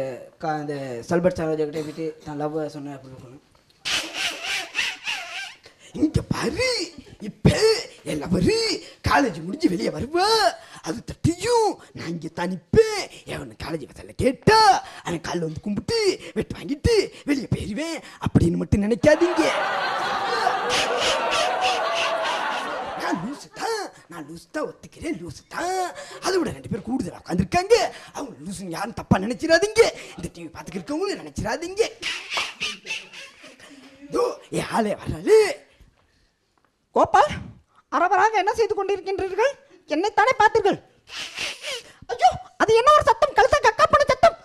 இந்த சல்பட் சரோஜா கிட்டே போயிட்டு தான் லவ் சொன்ன அப்படி இங்க பாரு, இப்ப என் லவரு காலேஜ் முடிஞ்சு வெளியே வருவா. அது தட்டியும் நான் இங்கே தனிப்பேன். எவனு காலேஜ் பசல கேட்டா அவன் காலில் வந்து கும்பிட்டு வெட்டு வாங்கிட்டு வெளியே போயிடுவேன் அப்படின்னு மட்டும் நினைக்காதீங்க. நான் லூசு தான் ஒத்துக்கிறேன், லூசு தான். அதை விட 2 பேர் கூடுதலாக உட்காந்துருக்காங்க. அவங்க லூசுன்னு யாரும் தப்பா நினைச்சிடாதீங்க. இந்த டிவி பார்த்துக்க இருக்கவங்களும் நினைச்சிடாதீங்க. என் ஆளே வராது. கோபால், அரவராக என்ன செய்து கொண்டிருக்கின்றீர்கள்? என்னைத்தானே பார்த்தீர்கள்? ஐயோ, அது என்ன ஒரு சத்தம்? கழுத்த கக்கா பண்ண சத்தம்.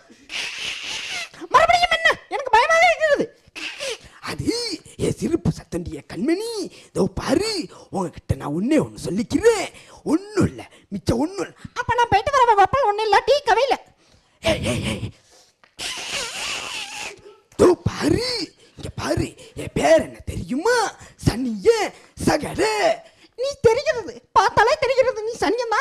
மறுபடியும் என்ன? எனக்கு பயமா சிரிப்பு சத்தண்டிய கண்மணி இதோ பாரு உங்ககிட்ட நான் ஒண்ணே ஒன்று சொல்லிக்கிறேன் ஒன்றும் இல்லை மிச்சம் ஒன்றும் இல்லை அப்ப நான் போயிட்டு வரேன் வப்பல் ஒன்றும் இல்லை டீ கவையில் இதோ பாரு இங்க பாரு என் பேர் என்ன தெரியுமா சனிய சகட நீ தெரிகிறது பார்த்தாலே தெரிகிறது நீ சனியன்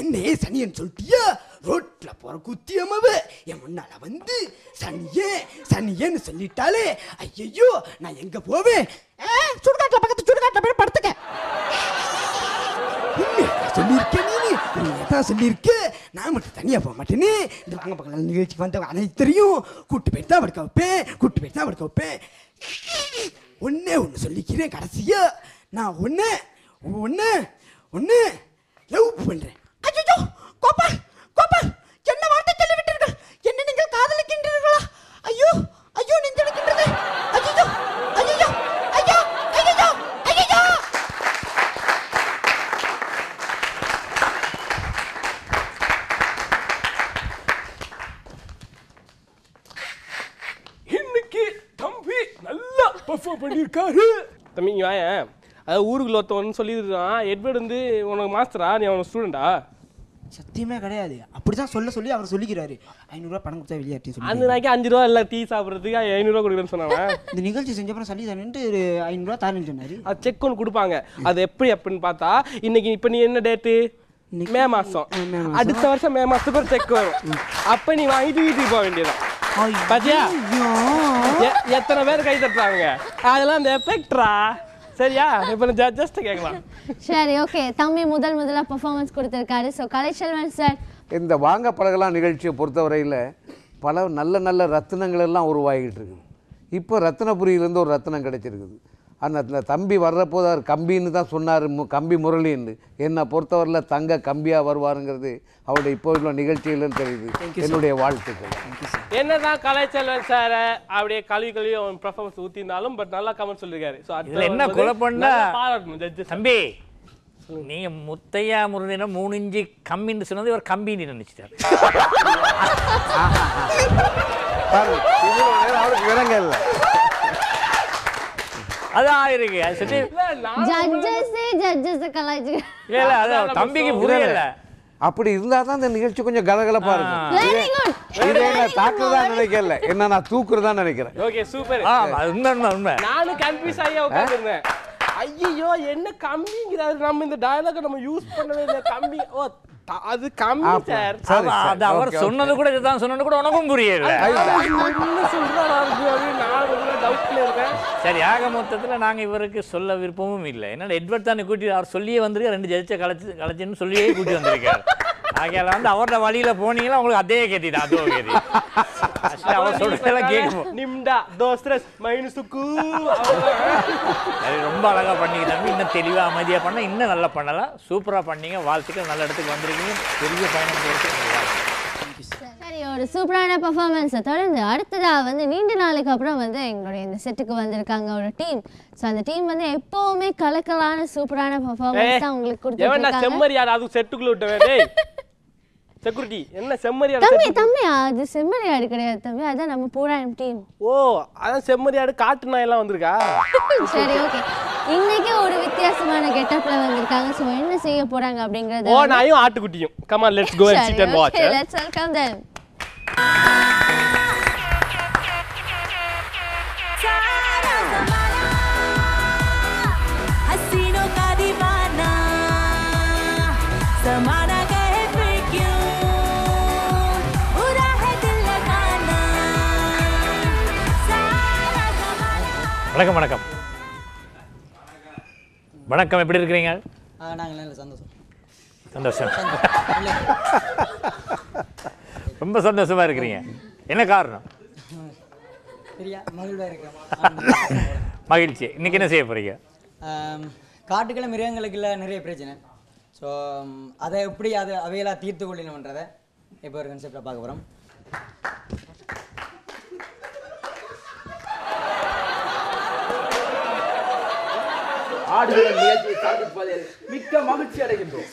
என்னையே சனியன் சொல்லிட்டியா ரோட்ல போற குத்தியமவ என் முன்னால வந்து சனியன்னு சொல்லிட்டாலே ஐயோ நான் எங்க போவேன் சுடுகாட்டில் பக்கத்து சுடுகாட்டில் போய் படுத்துக்க சொல்லியிருக்கேன் நீ எதான் சொல்லியிருக்க நான் மட்டும் தனியா போக மாட்டேனே இந்த வாங்க பக்கம் நிகழ்ச்சிக்கு வந்த அனைத்தையும் கூட்டு போயிட்டு தான் படுக்க வைப்பேன் ஒன்னே ஒன்று சொல்லிக்கிறேன் கடைசியா நான் ஒன்னு லவ் பண்றேன் ஐயோ கோபால் என்ன வார்த்தை சொல்லிவிட்டீர்கள் என்ன நீங்கள் காதலிக்கின்றீர்களா ஐயோ நெஞ்செடுக்கின்றது ஐயோ இன்னைக்கு தம்பி நல்லா பெர்ஃபார்ம் பண்ணியிருக்காரு. தம்பி இங்க வாயேன். அதாவது ஊருக்குள்ள ஒருத்தவன் சொல்லியிருக்கான், எட்வர்ட் வந்து உனக்கு மாஸ்டரா, நீ அவனுக்கு ஸ்டூடெண்டா? சத்தியமே கிடையாது. அப்படிதான் சொல்லி அவர் சொல்லிக்கிறாரு. 500 ரூபாய் பணம் கொடுத்தா வெளியாட்டி சொல்லி. அந்த நாளைக்கு 5 ரூபா இல்லை டீ சாப்பிட்றதுக்கு 500 ரூபா கொடுக்குறேன்னு சொன்னாங்க. இந்த நிகழ்ச்சி செஞ்சப்பறம் சொல்லி தானேன்ட்டு 500 ரூபா தாரேன்னு சொன்னாரு. அது செக் ஒன்று கொடுப்பாங்க. அது எப்படின்னு பார்த்தா இன்னைக்கு இப்போ நீ என்ன டேட்டு? மே மாதம். அடுத்த வருஷம் மே மாதத்துக்கு ஒரு செக் வரும். அப்போ நீ வாங்கிட்டு வீட்டுக்கு போக வேண்டியதான். பாத்தியா எத்தனை பேர் கை தட்டுறாங்க? அதெல்லாம் அந்த எஃபெக்ட்ரா. சரியா? இப்போ ஜஸ்ட் கேட்கலாம். சரி, ஓகே. தம்பி முதல்ல பெர்ஃபார்மன்ஸ் கொடுத்துருக்காரு. ஸோ கலைச்செல்வன் சார், இந்த வாங்க பழகலாம் நிகழ்ச்சியை பொறுத்தவரையில் பல நல்ல ரத்தினங்கள் எல்லாம் உருவாகிட்டு இருக்குது. இப்போ ரத்தினபுரியிலேருந்து ஒரு ரத்தினம் கிடைச்சிருக்குது. அந்த தம்பி வர்றப்போது அவர் கம்பின்னு தான் சொன்னார், கம்பி முரளின்னு. என்னை பொறுத்தவரையில் தங்க கம்பியாக வருவாருங்கிறது அவருடைய இப்போ உள்ள நிகழ்ச்சிகளும் தெரியுது. என்னுடைய வாழ்த்துக்கள். என்னதான் கலைச்செல்வன் சார் அப்படியே கல்வி அவன் பெர்ஃபார்மன்ஸ் ஊற்றிருந்தாலும் பட் நல்லா கமெண்ட் சொல்லியிருக்காரு. ஸோ அதில் என்ன கொலை பண்ணா பாராட்டணும் ஜட்ஜு. தம்பி நீங்க முத்தையா முருகனை 3 இன்ச்சு கம்பின்னு சொன்னது இவர் கம்பின்னு நினைச்சிட்டாரு. அவருக்கு விலங்க இல்லை. அதான் இருக்கு. அது சரி ஜட்ஜஸ் கலாய்ச்சி இல்ல அதான் தம்பிக்கு புரியல. அப்படி இருந்தால் தான் இந்த நிகழ்ச்சி கொஞ்சம் கலகலப்பா இருக்கும். இதை நான் தாக்குறதா நினைக்கல, என்ன நான் தூக்குறதா நினைக்கிறேன். Okay, super. உண்மை. நானும் கன்ஃபியூஸ் ஆகியா உட்காந்துருந்தேன். ஐயோ என்ன கம்பிங்கிறாரு, நம்ம இந்த டயலாக் நம்ம யூஸ் பண்ணவே இல்லை. கம்பி, ஓ அது கம்பி சார். அது அவர் சொன்னது கூட இதுதான் சொன்னது கூட உனக்கும் புரியல. என்ன சொல்றாரு நான் டவுட்ல இருக்கேன். சரி, ஆக மொத்தத்தில் நாங்கள் இவருக்கு சொல்ல விருப்பமும் இல்லை. என்னன்னா எட்வர்ட் தானே கூட்டி அவர் சொல்லியே வந்துருக்கு, 2 ஜட்ஜை கலைச்சுன்னு சொல்லியே கூட்டி வந்திருக்காரு. ஆகையால வந்து அவரோட வழியில போனீங்கன்னா உங்களுக்கு அதே கேட்டிதான், அதோ கேட்டி அவர் சொல்றதெல்லாம் கேட்கும். நிம்டா தோஸ்ட்ரஸ் மைனஸுக்கு ரொம்ப அழகா பண்ணிக்கிட்டாங்க. இன்னும் தெளிவா அமைதியா பண்ண இன்னும் நல்லா பண்ணலாம். சூப்பரா பண்ணீங்க. வாழ்த்துக்கள். நல்ல இடத்துக்கு வந்திருக்கீங்க. பெரிய பயணம் போயிருக்கு. சரி, ஒரு சூப்பரான பெர்ஃபார்மன்ஸை தொடர்ந்து அடுத்ததாக வந்து நீண்ட நாளுக்கு அப்புறம் வந்து எங்களுடைய இந்த செட்டுக்கு வந்திருக்காங்க ஒரு டீம். ஸோ அந்த டீம் வந்து எப்போவுமே கலக்கலான சூப்பரான பெர்ஃபார்மன்ஸ் தான் உங்களுக்கு கொடுத்துருக்காங்க. செம்மறி யார் அது செட்டுக்குள்ள விட்டவே செக்யூரிட்டி என்ன செம்மறியாடு? தம்பி அது செம்மறியாடு கிடையாது தம்பி, அதான் நம்ம பூராயம் டீம். ஓ, அதான் செம்மறியாடு. காட்டு நாய் எல்லாம் வந்திருக்கா? சரி, ஓகே. இன்னைக்கு ஒரு வித்தியாசமான கெட்டப்ல வந்திருக்காங்க. சோ என்ன செய்ய போறாங்க அப்படிங்கறது. ஓ, நாயும் ஆட்டுக்குட்டியும். Come on, let's go and sit and watch. Let's welcome them. हसीनों का दीवाना समाना कहे फिर क्यों बुरा है दिल लगाना सारा जमाना. வணக்கம் வணக்கம் வணக்கம். எப்படி இருக்கிறீங்க? நாங்கள் நல்ல சந்தோஷம். ரொம்ப சந்தோஷமா இருக்கிறீங்க. என்ன காரணம்? மகிழ்ச்சி. இன்னைக்கு என்ன செய்ய போறீங்க? காட்டுக்களை மிருகங்களுக்கு இல்லை நிறைய பிரச்சனை. ஸோ அதை எப்படி அதை அவையெல்லாம் தீர்த்து கொள்ளணுன்றதை இப்போ ஒரு கன்செப்டில் பார்க்க போகிறோம். ஆடுகளம் நிகழ்ச்சியை சாதிப்பதில் மிக்க மகிழ்ச்சி அடைகின்றோம்.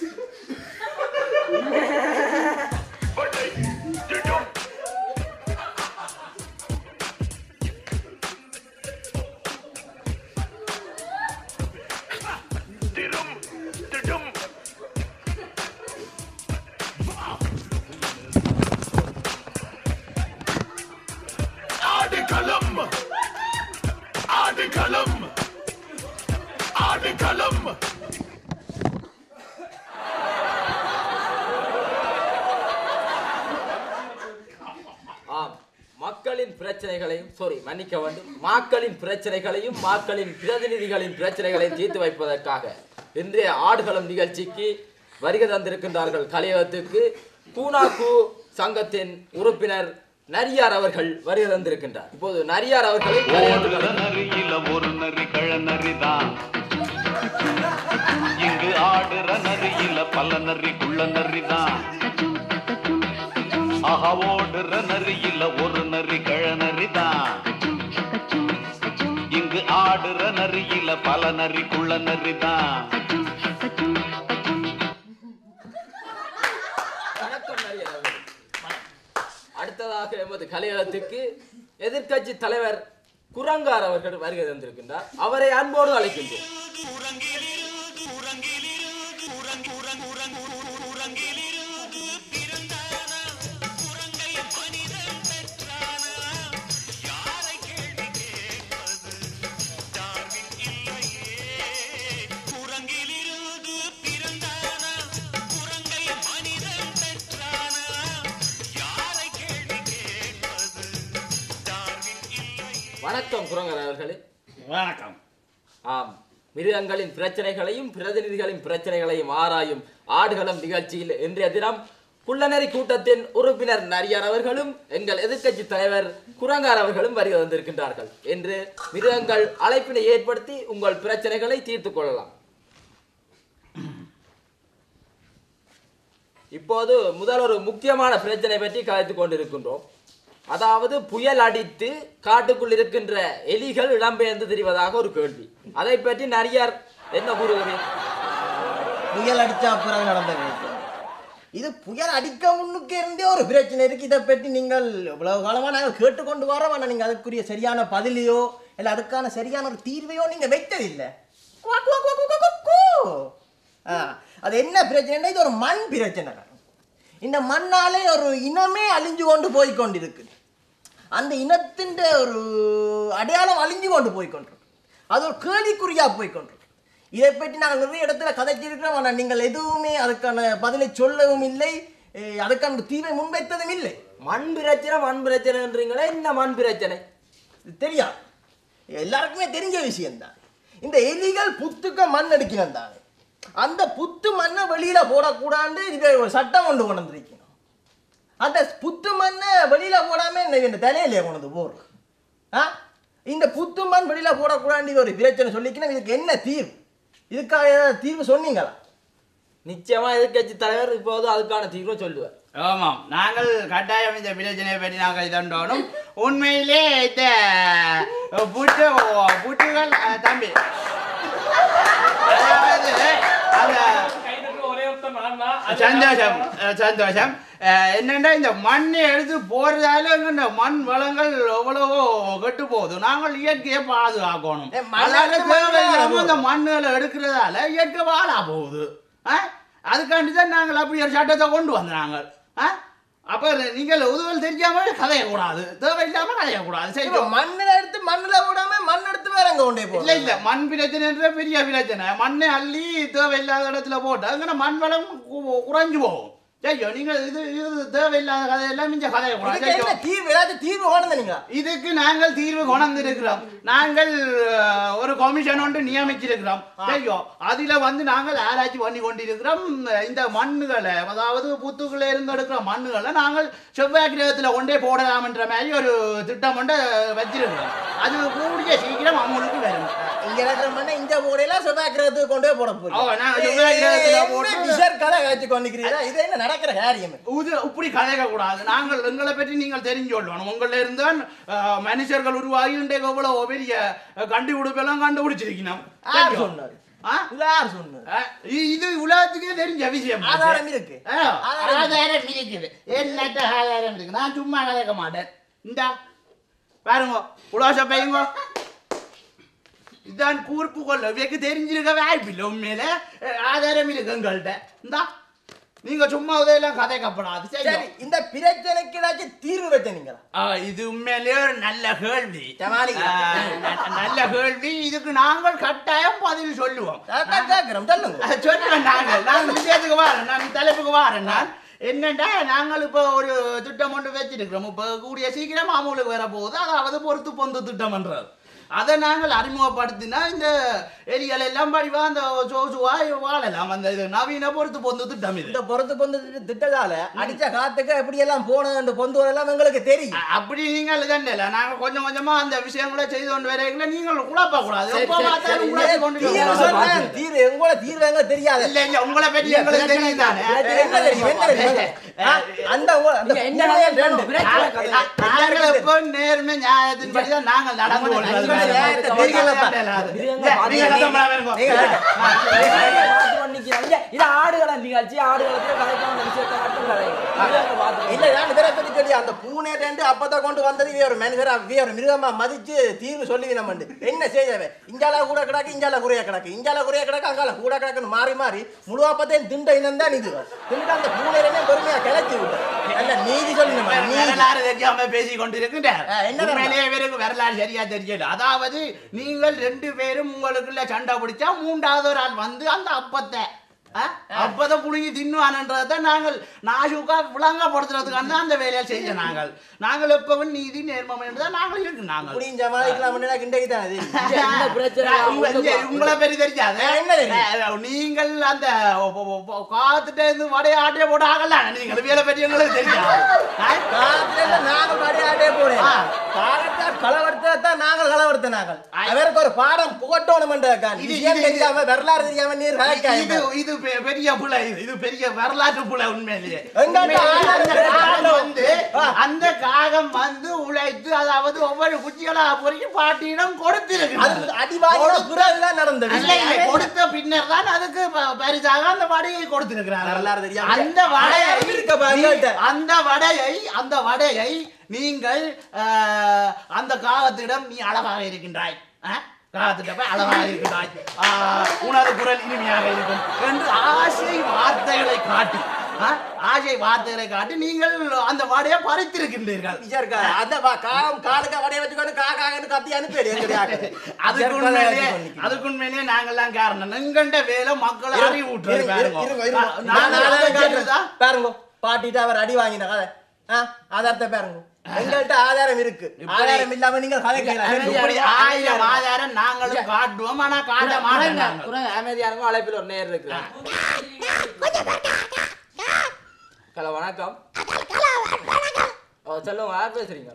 ஆம், மக்களின் பிரச்சனைகளையும் மன்னிக்க வேண்டும், மக்களின் பிரச்சனைகளையும் மக்களின் பிரதிநிதிகளின் பிரச்சனைகளையும் தீர்த்து வைப்பதற்காக இன்றைய ஆடுகளம் நிகழ்ச்சிக்கு வருகை தந்திருக்கின்றார்கள். கலையகத்துக்கு கூனாக்கு சங்கத்தின் உறுப்பினர் நரியார் அவர்கள் வருகை தந்திருக்கின்றார். இப்போது நரியார் அவர்கள் ஒரு நரி கழநரிதான் இங்கு ஆடுற நரியில பல நரி குள்ள நரிதான். ஆஹா, ஓடுற நரியில ஒரு நரி கழநரிதான் இங்கு ஆடுற நரியில பல நரி குள்ள நரிதான். அடுத்ததாக எமது கலையகத்துக்கு எதிர்க்கட்சி தலைவர் குரங்கார் அவர்கள் வருகை தந்திருக்கின்றார். அவரை அன்போடு அழைக்கின்றோம். வணக்கம் குரங்கர் அவர்களே. வணக்கம். ஆம், மிருகங்களின் பிரச்சனைகளையும் பிரதிநிதிகளின் பிரச்சனைகளையும் ஆராயும் ஆடுகளம் நிகழ்ச்சியில் இன்றைய தினம் குள்ளநரி கூட்டத்தின் உறுப்பினர் நரியார் அவர்களும் எங்கள் எதிர்க்கட்சி தலைவர் குரங்கார் அவர்களும் வருகை வந்திருக்கின்றார்கள். என்று மிருகங்கள் அழைப்பினை ஏற்படுத்தி உங்கள் பிரச்சனைகளை தீர்த்து கொள்ளலாம். இப்போது முதல் ஒரு முக்கியமான பிரச்சனை பற்றி கலைத்துக் கொண்டிருக்கின்றோம். அதாவது புயல் அடித்து காட்டுக்குள் இருக்கின்ற எலிகள் இடம்பெயர்ந்து திரிவதாக ஒரு கேள்வி. அதை பற்றி நரியார் என்ன கூறுகிறேன்? புயல் அடிச்ச அப்புறம் நடந்தது இது புயல் அடிக்க முன்னுக்கு இருந்தே ஒரு பிரச்சனை இருக்கு. இதை பற்றி நீங்கள் இவ்வளவு காலமா நாங்கள் கேட்டுக்கொண்டு வரோம். ஆனால் நீங்கள் அதுக்குரிய சரியான பதிலையோ இல்லை அதுக்கான சரியான ஒரு தீர்வையோ நீங்க வைத்ததில்லை. அது என்ன பிரச்சனை? இது ஒரு மண் பிரச்சனை. இந்த மண்ணாலே ஒரு இனமே அழிஞ்சு கொண்டு போய் கொண்டிருக்கு. அந்த இனத்தின் ஒரு அடையாளம் அழிஞ்சு கொண்டு போய் கொண்டிருக்கு. அது ஒரு கேள்விக்குறியா போய் கொண்டிருக்கு. இதை பற்றி நாங்கள் நிறைய இடத்துல கதைச்சிருக்கிறோம். ஆனால் நீங்கள் எதுவுமே அதுக்கான பதிலை சொல்லவும் இல்லை, அதுக்கான தீர்வை முன்வைத்ததும் இல்லை. மண் பிரச்சனைன்றீங்களே, என்ன மண் பிரச்சனை? தெரியாது, எல்லாருக்குமே தெரிஞ்ச விஷயம்தான். இந்த எலிகள் புத்துக்க மண் அடிக்கணும் தானே, அந்த புத்து மண்ணை வெளியில போடக்கூடாது. இதை ஒரு சட்டம் கொண்டு கொண்டிருக்கணும். அந்த புத்து மண்ணை வெளியில போடாம இந்த தலையிலே கொண்டு போடுறோம். இந்த புத்து மண் வெளியில போடக்கூடாது இது ஒரு பிரச்சனை சொல்லிக்கணும். இதுக்கு என்ன தீர்வு? இதுக்காக ஏதாவது தீர்வு சொன்னீங்களா? நிச்சயமா எதிர்க்கட்சி தலைவர் இப்போது அதுக்கான தீர்வு சொல்லுவார். ஆமாம், நாங்கள் கட்டாயம் இந்த பிரச்சனையை பற்றி நாங்கள் இதண்டோனும். உண்மையிலே இந்த புட்டுகள் தம்பி, சந்தோஷம் சந்தோஷம். என்னென்னா இந்த மண்ணை எடுத்து போறதால இந்த மண் வளங்கள் எவ்வளவோ கெட்டு போகுது. நாங்கள் இயற்கையை பாதுகாக்கணும். இந்த மண்ணுகளை எடுக்கிறதால இயற்கை வாழா போகுது. அதுக்காண்டி தான் நாங்கள் அப்படி ஒரு சட்டத்தை கொண்டு வந்தாங்க. அப்ப நீங்கள் உதவல் தெரியாம கதையக்கூடாது, தேவையில்லாம கதையக்கூடாது. சரி, மண்ணில் எடுத்து மண்ணில் விடாம மண் எடுத்து வேற எங்க கொண்டே போகும். இல்ல மண் பிரச்சனைன்ற பெரிய பிரச்சனை. மண்ணை அள்ளி தேவையில்லாத இடத்துல போட்டு அங்கே மண் வளம் குறைஞ்சு போகும். ஐயோ, நீங்க இது தேவையில்லாத கதையெல்லாம் மிஞ்ச கதையக்கூடாது. தீர்வு கொண்டு இதுக்கு நாங்கள் தீர்வு கொண்டிருக்கிறோம். நாங்கள் ஒரு கமிஷன் ஒன்று நியமிச்சிருக்கிறோம். ஐயோ, அதுல நாங்கள் ஆராய்ச்சி பண்ணி கொண்டிருக்கிறோம். இந்த மண்ணுகளை, அதாவது புத்துக்குள்ள இருந்து எடுக்கிற மண்ணுகளை நாங்கள் செவ்வாய் கிரகத்துல கொண்டே போடலாம் என்ற மாதிரி ஒரு திட்டம் ஒன்று வச்சிருக்கிறோம். அது கூடிய சீக்கிரம் அவங்களுக்கு வரும். இங்க இருக்கிற மண்ணை இந்த போடையெல்லாம் செவ்வாய் கிரகத்துக்கு கொண்டே போட போறோம். செவ்வாய் கிரகத்துல போட்டு கதை காய்ச்சி கொண்டிருக்கிறீங்களா? இது என்ன நடக்கிற காரியம்? இப்படி கதைக்க கூடாது. நாங்கள் எங்களை பற்றி நீங்கள் தெரிஞ்சு கொள்ளணும். உங்கள இருந்தால் மனுஷர்கள் உருவாகி எவ்வளவு பெரிய கண்டுபிடிப்பெல்லாம் கண்டுபிடிச்சிருக்கணும். இது உலகத்துக்கே தெரிஞ்ச விஷயம். ஆதாரம் இருக்கு, ஆதாரம் இருக்குது, என்னட்ட ஆதாரம் இருக்கு. நான் சும்மா கதைக்க மாட்டேன். இந்தா பாருங்க, உலக பையங்க, இதான் கூர்ப்பு கொள்ள வைக்க தெரிஞ்சிருக்க வாய்ப்பில்லை. உண்மையில ஆதாரம் இருக்கு எங்கள்கிட்ட. இந்தா நீங்க சும்மா உதவியெல்லாம் கதை கப்படாது. சரி, இந்த பிரச்சனைக்கு ஏதாச்சும் தீர்வு வச்சீங்களா? இது உண்மையிலேயே ஒரு நல்ல கேள்வி, நல்ல கேள்வி. இதுக்கு நாங்கள் கட்டாயம் பதில் சொல்லுவோம். சொல்லுங்க. சொல்லுவேன். நாங்கள் விஷயத்துக்கு வாரேன், நான் தலைப்புக்கு வாரேன். நான் என்னண்டா நாங்கள் இப்போ ஒரு திட்டம் ஒன்று வச்சிருக்கிறோம். இப்போ கூடிய சீக்கிரம் அமலுக்கு வர போகுது. அதாவது பொறுத்து பொந்து திட்டம்ன்றது அதை நாங்கள் அறிமுகப்படுத்தினா இந்த ஏரியால எல்லாம் படிவா அந்த சோசுவாய் வாழலாம். அந்த இது நவீன பொறுத்து பொந்து திட்டம். இது இந்த பொறுத்து பொந்து திட்டத்தால அடிச்ச காத்துக்கு எப்படி எல்லாம் போனது பொந்து எல்லாம் எங்களுக்கு தெரியும். அப்படி நீங்கள் தண்டல நாங்க கொஞ்சம் கொஞ்சமா அந்த விஷயங்களை செய்து கொண்டு வரையில நீங்கள் குழப்ப கூடாது. தீர்வு எங்களோட தீர்வு எங்க தெரியாது. இல்ல இல்ல உங்களை பற்றி எங்களுக்கு தெரியும் தானே. என்ன தெரியும் அந்த எப்போ நேர்மை நியாயத்தின் படிதான் நாங்கள் நடந்து கொள்வது. இது ஆடுகள நிகழ்ச்சி. ஆடுகளத்துல கலைக்கான விஷயத்தை மட்டும் சொல்லி அந்த பூனை ரெண்டு அப்பதான் கொண்டு வந்தது ஒரு மனுஷரா ஒரு மிருகமா மதிச்சு தீர்வு சொல்லி நம்ம என்ன செய்யவே இஞ்சால கூட கிடக்கு இஞ்சால குறைய கிடக்கு இஞ்சால குறைய கிடக்கு அங்கால கூட கிடக்குன்னு மாறி மாறி முழு அப்பத்தையும் திண்ட இனம் தான் இது திண்டு அந்த பூனை ரெண்டே பொறுமையா கிளச்சி விட்டு நல்ல நீதி சொல்லி வரலாறு தெரியாம பேசி கொண்டிருக்கின்றார். வரலாறு சரியா தெரியல. அதாவது நீங்கள் 2 பேரும் உங்களுக்குள்ள சண்டை பிடிச்சா 3வது ஒரு ஆள் வந்து அந்த அப்பத்தை புடுங்கி தின்னுவானன்றதை நாங்கள் நாசுக்கா விளங்கப்படுத்துறதுக்கான அந்த வேலையை செஞ்ச நாங்கள் எப்பவும் நீதி நேர்மம் என்றுதான் நாங்கள் இருக்கு. நாங்கள் உங்களை பெரிய தெரியாது. நீங்கள் அந்த காத்துட்டு இருந்து வடைய ஆட்டைய போட ஆகல. நீங்கள் வேலை பற்றி எங்களுக்கு தெரியாது. நாங்கள் வடைய ஆட்டைய போட களவடுத்தான் நாங்கள் களவடுத்த நாங்கள் அவருக்கு ஒரு பாடம் புகட்டணும் வரலாறு தெரியாம நீர் இது பெரிய புலை. இது பெரிய வரலாற்று புலை. உண்மையிலேயே அந்த காகம் வந்து உழைத்து அதாவது ஒவ்வொரு குச்சிகளா பொறுக்கி பாட்டியிடம் கொடுத்திருக்கு. கொடுத்த பின்னர் தான் அதுக்கு பரிசாக அந்த வடையை கொடுத்திருக்கிறார். அந்த வடையை நீங்கள் அந்த காகத்திடம் நீ அழகாக இருக்கின்றாய் அழகாக இருக்கிறாய் உனது குரல் இனிமையாக இருக்கும் என்று ஆசை வார்த்தைகளை காட்டி நீங்கள் அந்த வடையை பறித்திருக்கின்றீர்கள். அதுக்கு உண்மையிலே நாங்கள்லாம் காரணம். எங்கண்ட வேலை மக்களை அறிவூட்டுறது. பாருங்க பாட்டிட்டு அவர் அடி வாங்கின கதை ஆதாரத்தை பாருங்க. எங்கள்கிட்ட ஆதாரம் இருக்கு. ஆதாரம் இல்லாம நீங்க ஆயிரம் ஆதாரம் நாங்களும் காட்டுவோம். ஆனா காட்ட மாட்டோம். அமைதியாருங்க. அழைப்பில் ஒரு நேர் இருக்கு. ஹலோ வணக்கம். சொல்லுங்க யார் பேசுறீங்க?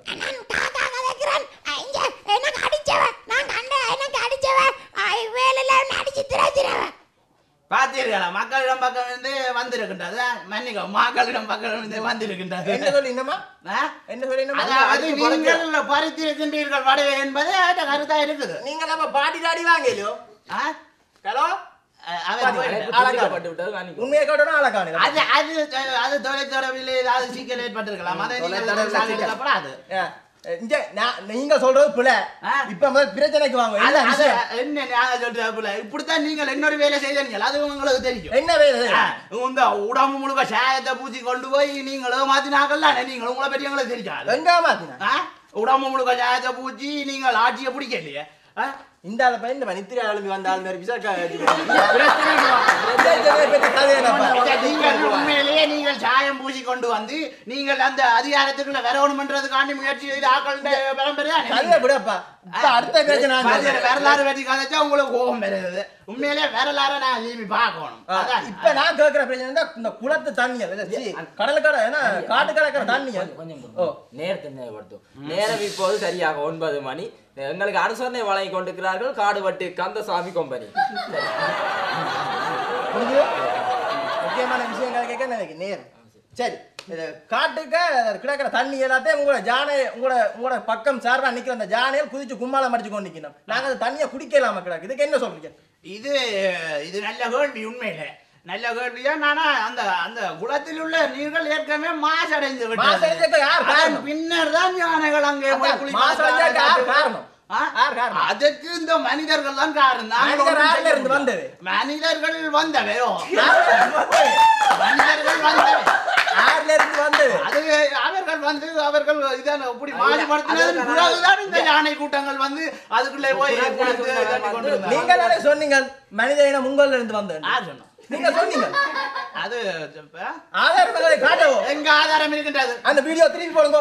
பாத்தீர்களா மக்களிடம் பக்கம் இருந்து வந்திருக்கின்றது. மன்னிக்கும் மக்களிடம் பக்கம் இருந்து வந்திருக்கின்றது. என்ன சொல்லி நீங்கள் பறித்திருக்கின்றீர்கள் வடவை என்பது கருத்தா இருக்குது. நீங்க நம்ம பாட்டி தாடி வாங்கலையோ? ஹலோ உண்மையை கேட்டோம் அழகான அது தொலைத்தொடர்பில் ஏதாவது சிக்கல் ஏற்பட்டிருக்கலாம். அதை நீங்க சொல்றது புல இப்ப பிரச்சனைக்கு வாங்க. என்ன சொல்றது புல? இப்படித்தான் நீங்கள் இன்னொரு வேலை செய்தீங்க. அது உங்களுக்கு தெரியும். என்ன வேலை? இந்த உடம்பு முழுக்க சாயத்தை பூச்சி கொண்டு போய் நீங்களும் மாத்தினாக்கல்ல. நீங்கள் உங்களை பற்றி எங்களுக்கு தெரியாது. எங்க மாத்தினா உடம்பு முழுக்க சாயத்தை பூச்சி நீங்கள் ஆட்சியை பிடிக்கலையே. இந்த பையன் இந்த நித்திரை ஆளுமை வந்தால் உண்மையிலேயே நீங்கள் சாயம் பூசி கொண்டு வந்து நீங்கள் அந்த அதிகாரத்துக்குள்ள வரணும்ன்றதுக்காண்டி முயற்சி செய்து ஆக்கள் விடப்பா. அடுத்த பிரச்சனை வரலாறு பற்றி கதைச்சா உங்களுக்கு கோபம் வருது. உண்மையிலேயே வரலாறு நான் திரும்பி பார்க்கணும். இப்ப நான் கேட்கிற பிரச்சனை இந்த குளத்து தண்ணி கடலுக்கடை காட்டு கடற்கிற தண்ணி கொஞ்சம் நேரத்தை நினைவுபடுத்தும். நேரம் இப்போது சரியாக 9 மணி. எங்களுக்கு அனுசரணை வழங்கி கொண்டிருக்கிறார்கள் காடுவட்டி கந்தசாமி கம்பெனி. முக்கியமான விஷயங்கள் கேட்க நேரம் சரி. காட்டுக்கு கிடக்கிற தண்ணி எல்லாத்தையும் உங்களோட பக்கம் சார்பா நிக்கிற அந்த ஜானையில் குதிச்சு கும்மாளம் அடிச்சு கொண்டு நிக்கணும். நாங்க அந்த தண்ணியை குடிக்கலாம கிடக்கு. இதுக்கு என்ன சொல்றீங்க? இது நல்ல கேள்வி. உண்மையில நல்ல கேள்விதான். ஆனா அந்த அந்த குளத்தில் உள்ள நீர்கள் ஏற்கனவே மாசடைந்து விட்டது. பின்னர் தான் யானைகள் அங்கே காரணம். அதற்கு இந்த மனிதர்கள் தான் காரணம். மனிதர்கள் வந்தவையோ அவர்கள் இதான் இப்படி மாறுபடுத்தினது பிறகுதான் இந்த யானை கூட்டங்கள் வந்து அதுக்குள்ளே போய் நீங்க சொன்னீங்க மனித இனம் உங்கள்ல இருந்து வந்தேன். நீங்க சொன்னீங்க அது ஆதாரம் எங்களை காட்டவோ எங்க ஆதாரம் இருக்கின்றது அந்த வீடியோ திருப்பி போடுங்க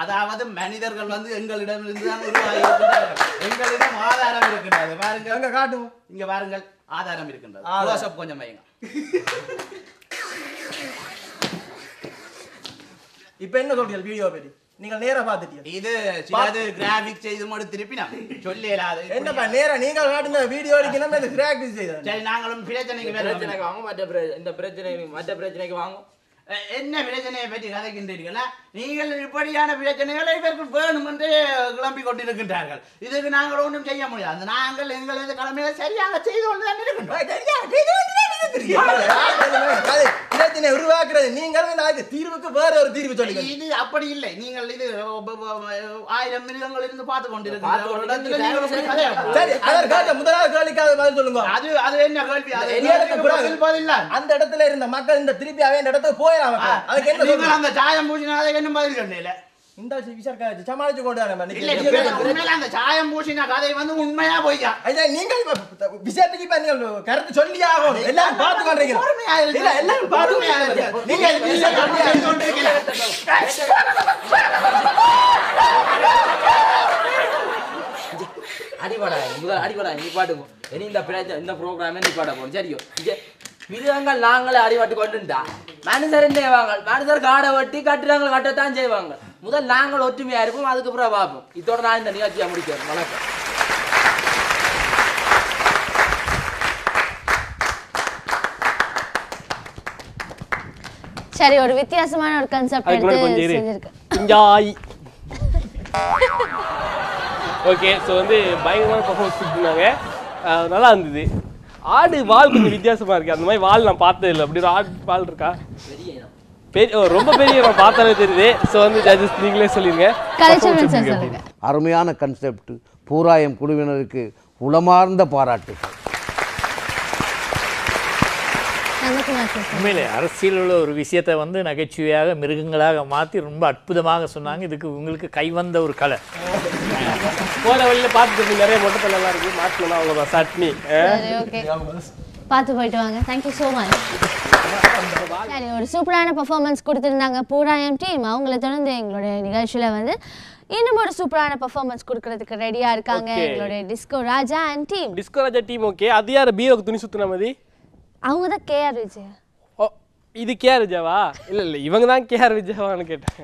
அதாவது மனிதர்கள் வந்து எங்களிடம் இருந்துதான் உருவாகியிருக்கிறார்கள் எங்களிடம் ஆதாரம் இருக்கின்றது பாருங்க எங்க காட்டுவோம் இங்க பாருங்கள் ஆதாரம் இருக்கின்றது க்ளோஸ்அப் கொஞ்சம் வைங்க இப்ப என்ன சொல்றீங்க வீடியோ பத்தி நீங்கள் நேரா பாத்துட்டீங்க இது சிலது கிராபிக் செய்து மட்டும் திருப்பி நான் சொல்லலாது என்னப்பா நேரா நீங்க காட்டுன வீடியோ எடுக்கணும் இந்த கிராபிக் செய்து சரி நாங்களும் பிரச்சனைக்கு பிரச்சனைக்கு வாங்க இந்த மற்ற பிரச்சனைக்கு வாங்க என்ன பிரச்சனையை பற்றி கதைக்கின்றீர்களா நீங்கள் இப்படியான பிரச்சனைகளை இவருக்கு வேணும் என்று கிளம்பி கொண்டிருக்கின்றார்கள் இதுக்கு நாங்கள் ஒன்றும் செய்ய முடியாது நாங்கள் எங்களது கடமையை சரியாக செய்து கொண்டுதான் பிரச்சனை உருவாக்குறது நீங்களும் நாளைக்கு தீர்வுக்கு வேற ஒரு தீர்வு சொல்லுங்க இது அப்படி இல்லை நீங்கள் இது 1000 மிருகங்கள் இருந்து பார்த்து கொண்டிருக்கிறீர்கள் முதலாவது கேள்விக்காக பதில் சொல்லுங்க அது என்ன கேள்வி அந்த இடத்துல இருந்த மக்கள் இந்த திருப்பி அவன் இடத்துக்கு போயிடலாம் அதுக்கு என்ன நீங்கள் அந்த சாயம் பூசினா அதை என்ன பதில் சொன்னீங்க இந்த விசாரிக்க சமாளிச்சு கொண்டு வரேன் அந்த சாயம் பூசின கதை வந்து உண்மையா போய்யா நீங்கள் விஷயத்துக்கு இப்ப நீங்கள் கருத்து சொல்லி ஆகும் எல்லாரும் பார்த்து கொண்டிருக்கீங்க எல்லாரும் பார்த்து நீங்க அடிபடா முதல் அடிபடா நீ பாட்டுங்க இனி இந்த ப்ரோக்ராமே நீ பாட போகணும் சரியோ மிருகங்கள் நாங்களே அடிபட்டு கொண்டுட்டா மனுஷர் என்ன செய்வாங்க மனுஷர் காடை வெட்டி கட்டுறாங்க கட்டத்தான் செய்வாங்க முதல் நாங்கள் ஒற்றுமையா இருப்போம் அதுக்கப்புறம் பார்ப்போம் இதோட நான் இந்த நிகழ்ச்சியை முடிக்கிறேன் வணக்கம் சரி ஒரு வித்தியாசமான ஒரு கான்செப்ட் எடுத்து செஞ்சிருக்கு என்ஜாய் ஓகே ஸோ வந்து பயங்கரமான பர்ஃபார்மன்ஸ் கொடுத்துருந்தாங்க நல்லா இருந்தது ஆடு வால் கொஞ்சம் வித்தியாசமா இருக்கு அந்த மாதிரி வால் நான் பார்த்தது இல்லை அப்படி ஒரு ஆடு வால் இருக்கா ரொம்ப பெரிய நான் பார்த்தாலே தெரியுது ஸோ வந்து ஜட்ஜஸ் நீங்களே சொல்லிருங்க அருமையான கன்செப்ட் பூராயம் குழுவினருக்கு உளமார்ந்த பாராட்டுகள் உண்மையிலே அரசியல் உள்ள ஒரு விஷயத்தை வந்து நகைச்சுவையாக மிருகங்களாக மாற்றி ரொம்ப அற்புதமாக சொன்னாங்க இதுக்கு உங்களுக்கு கைவந்த ஒரு கலை போகிற வழியில் பார்த்துட்டு நிறைய மொட்டத்தெல்லாம் இருக்கு மாற்றலாம் அவ்வளோதான் சட்னி பார்த்து போயிட்டு வாங்க தேங்க்யூ ஸோ மச் சரி ஒரு சூப்பரான பர்ஃபார்மன்ஸ் கொடுத்துருந்தாங்க பூராயம் டீம் அவங்கள தொடர்ந்து எங்களுடைய நிகழ்ச்சியில் வந்து இன்னும் ஒரு சூப்பரான பர்ஃபார்மன்ஸ் கொடுக்கறதுக்கு ரெடியாக இருக்காங்க எங்களுடைய disco Raja and team disco Raja team okay அது யார் பீரோக்கு துணி சுற்றுன மாதிரி அவங்க தான் கேஆர் விஜயா ஓ இது கேஆர் விஜயாவா இல்லை இவங்க தான் கேஆர் விஜயாவான்னு கேட்டேன்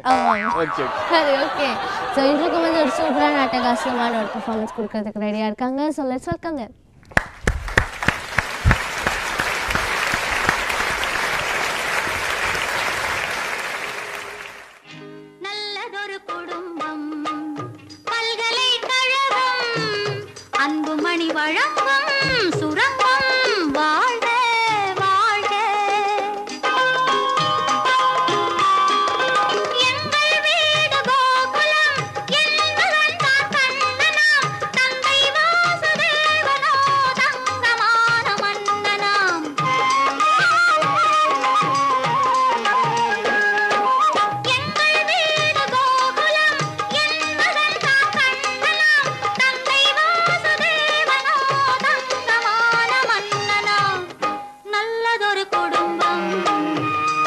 ஓகே சரி ஓகே ஸோ இன்றைக்கு வந்து ஒரு சூப்பரான அட்டகாசமான ஒரு பர்ஃபார்மன்ஸ் கொடுக்கறதுக்கு ரெடியாக இருக்காங்க ஸோ லெட்ஸ் வெல்கம் தேம் நல்லதொரு குடும்பம் பல்கலைக்கழகம் அன்புமணி வழங்கும் சுரங்கம் வாழ்க வாழ்க எங்கள் வீடு கோகுலம் என்பவன் தான் கண்ணனாம் தந்தை வாசுதேவனோ தங்கமான மன்னனாம் எங்கள் வீடு கோகுலம் என்பவன் தான் கண்ணனாம் தந்தை வாசுதேவனோ தங்கமான மன்னனாம் நல்லதொரு குடும்பம்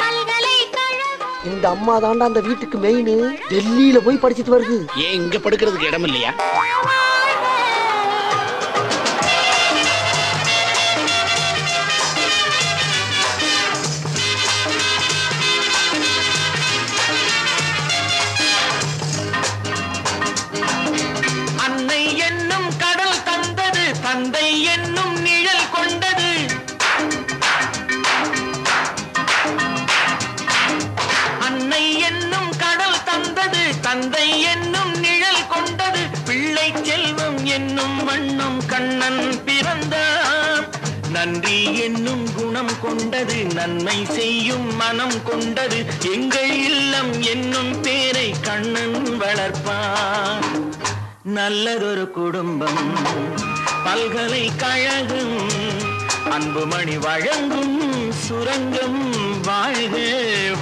பல்கலைக்கழகம் இந்த அம்மா தாண்டா அந்த வீட்டுக்கு மெயின் டெல்லியில போய் படிச்சிட்டு வருது ஏன் இங்க படுக்கிறதுக்கு இடம் இல்லையா அன்னை என்னும் கடல் தந்தது தந்தை என்னும் நிழல் கொண்டது அன்னை என்னும் கடல் தந்தது தந்தை என்னும் நிழல் கொண்டது பிள்ளை செல்வம் என்னும் வண்ணம் கண்ணன் பிறந்தான் நன்றி என்னும் குணம் கொண்டது நன்மை செய்யும் மனம் கொண்டது எங்கள் இல்லம் என்னும் பேரை கண்ணன் வளர்ப்பான் நல்லதொரு குடும்பம் பல்கலைக்கழகம் அன்புமணி வழங்கும் சுரங்கம் வாழ்க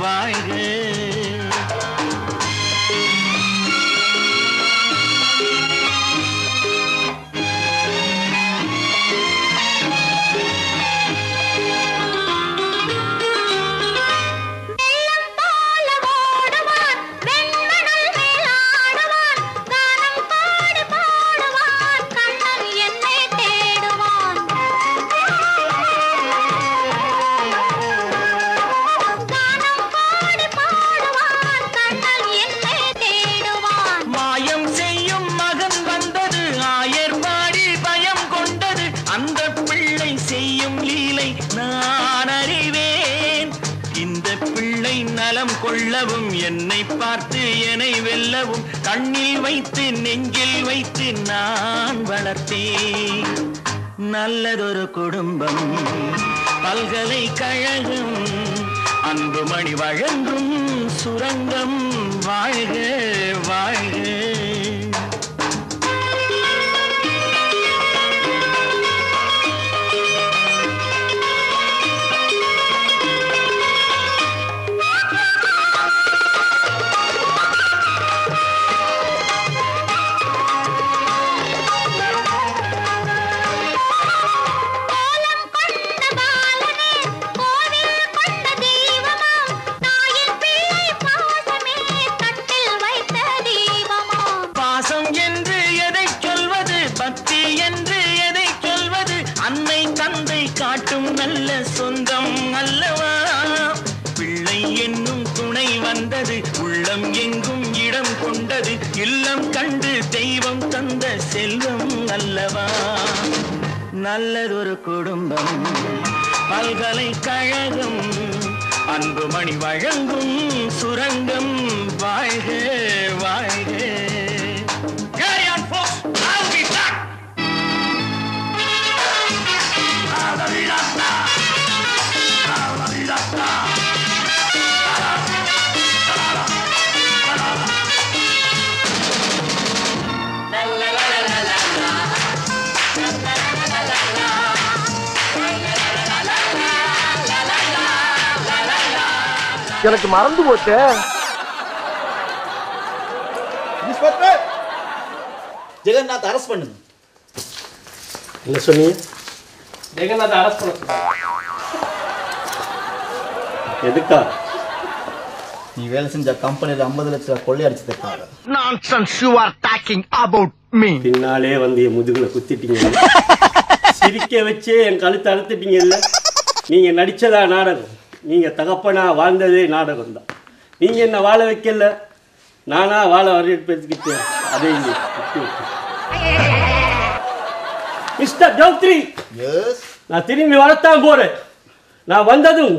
வாழ்க நலம் கொள்ளவும் என்னை பார்த்து என்னை வெல்லவும் கண்ணில் வைத்து நெஞ்சில் வைத்து நான் வளர்த்தேன் நல்லதொரு குடும்பம் பல்கலைக்கழகம் அன்புமணி வழங்கும் சுரங்கம் வாழ்க வாழ்க காட்டும் நல்ல சொந்தம் அல்லவா பிள்ளை என்னும் துணை வந்தது உள்ளம் எங்கும் இடம் கொண்டது இல்லம் கண்டு தெய்வம் தந்த செல்வம் அல்லவா நல்லதொரு குடும்பம் பல்கலைக்கழகம் அன்புமணி வழங்கும் சுரங்கம் வாழ்க வாழ்க எனக்கு மறந்து போச்சே. ஜெகநாத் அரஸ்ட் பண்ணுங்க. என்ன சொன்னீங்க? ஜெகநாத் அரஸ்ட் பண்ண எதுக்கா? நீ வேலை செஞ்ச கம்பெனில 50 லட்சம் ரூபாய் கொள்ளை அடிச்சதுக்காக. Nonsense you are talking about me. பின்னாலே வந்து என் முதுகுல குத்திட்டீங்க. சிரிக்க வச்சே என் கழுத்தை அறுத்துட்டீங்கல்ல. நீங்க நடிச்சதா நாடகம், நீங்க தகப்பனா வாழ்ந்ததே நாடகம் தான். நீங்க என்ன வாழ வைக்கல, நானா வாழ வரவேற்பேன். அதே மிஸ்டர் ஜோத்ரி, நான் திரும்பி வரத்தான் போறேன். நான் வந்ததும்